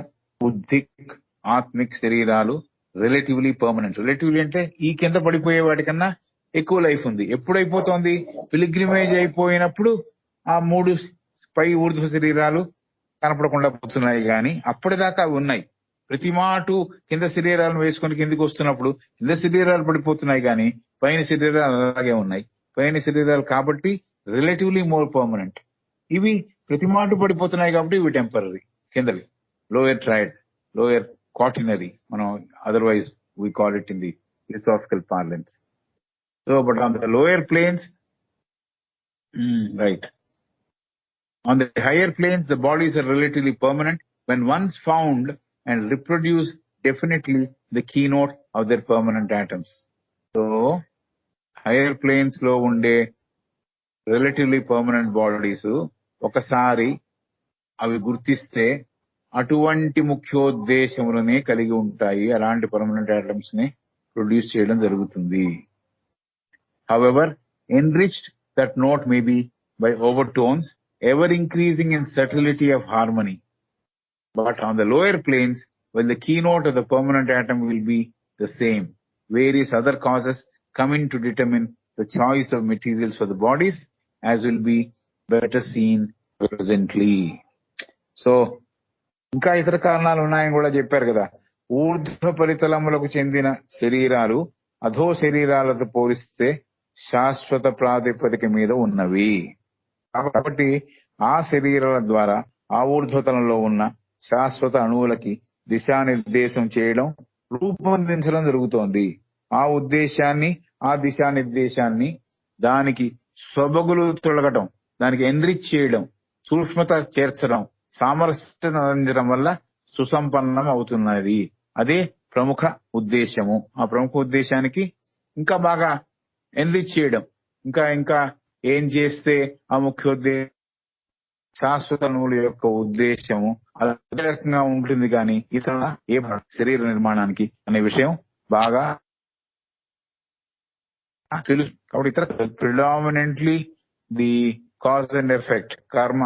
బుద్ధిక్, ఆత్మిక్ శరీరాలు రిలేటివ్లీ పర్మనెంట్. రిలేటివ్లీ అంటే ఈ కింద పడిపోయే వాటికన్నా ఎక్కువ లైఫ్ ఉంది. ఎప్పుడైపోతోంది? పిలిగ్రిమేజ్ అయిపోయినప్పుడు ఆ 3 పై ఊర్ధ్వ శరీరాలు కనపడకుండా పోతున్నాయి. కానీ అప్పటిదాకా అవి ఉన్నాయి. ప్రతి మాటు కింద శరీరాలను వేసుకొని కిందికి వస్తున్నప్పుడు కింద శరీరాలు పడిపోతున్నాయి, కానీ పైన శరీరాలు అలాగే ఉన్నాయి. పైన శరీరాలు కాబట్టి రిలేటివ్లీ మోర్ పర్మనెంట్. ఇవి ప్రతి మాటు పడిపోతున్నాయి కాబట్టి ఇవి temporary కిందవి. lower triad, lower quaternary, otherwise we call it in the philosophical parlance. So, but on the lower planes, right. On the higher planes, the bodies are relatively permanent. When once found and reproduce, definitely the keynote of their permanent atoms. So, higher planes లో ఉండే రిలేటివ్లీ పర్మనెంట్ బాడీస్ ఒకసారి అవి గుర్తిస్తే అటువంటి ముఖ్యోద్దేశములనే కలిగి ఉంటాయి. అలాంటి పర్మనెంట్ ఆటమ్స్ ని ప్రొడ్యూస్ చేయడం జరుగుతుంది. However, enriched that note may be by overtones, ever increasing in subtlety of harmony. But on the lower planes, while the keynote of the permanent atom will be the same, various other causes come in to determine the choice of materials for the bodies, as will be better seen presently. So, ఇంకా ఇతర కారణాలు ఉన్నాయని కూడా చెప్పారు కదా. ఊర్ధ్వ పరితలములకు చెందిన శరీరాలు అధో శరీరాలతో పోలిస్తే శాశ్వత ప్రాతిపదిక మీద ఉన్నవి. కాబట్టి ఆ శరీరాల ద్వారా ఆ ఊర్ధ్వతలంలో ఉన్న శాశ్వత అణువులకి దిశానిర్దేశం చేయడం, రూపొందించడం జరుగుతోంది. ఆ ఉద్దేశాన్ని, ఆ దిశానిర్దేశాన్ని దానికి సొబగులు తొలగటం, దానికి ఎన్రిచ్ చేయడం, సూక్ష్మత చేర్చడం, సామరస్యం అందించడం వల్ల సుసంపన్నం అవుతున్నది. అదే ప్రముఖ ఉద్దేశము. ఆ ప్రముఖ ఉద్దేశానికి ఇంకా బాగా ఎన్రిచ్ చేయడం, ఇంకా ఏం చేస్తే ఆ ముఖ్యోద్దేశం శాశ్వత అణువుల యొక్క ఉద్దేశము అదే రకంగా ఉంటుంది. కానీ ఇతర ఏ శరీర నిర్మాణానికి అనే విషయం బాగా తెలుసు. కాబట్టి ఇతర predominantly the cause and effect కర్మ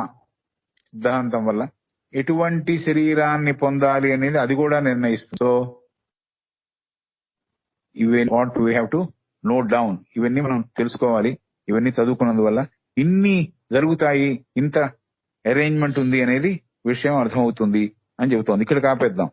సిద్ధాంతం వల్ల ఎటువంటి శరీరాన్ని పొందాలి అనేది అది కూడా నిర్ణయిస్తుంది. సో ఇవన్నీ what we have to note down. ఇవన్నీ మనం తెలుసుకోవాలి. ఇవన్నీ చదువుకున్నందువల్ల ఇన్ని జరుగుతాయి, ఇంత అరేంజ్మెంట్ ఉంది అనేది విషయం అర్థమవుతుంది అని చెబుతోంది. ఇక్కడ కాపేద్దాం.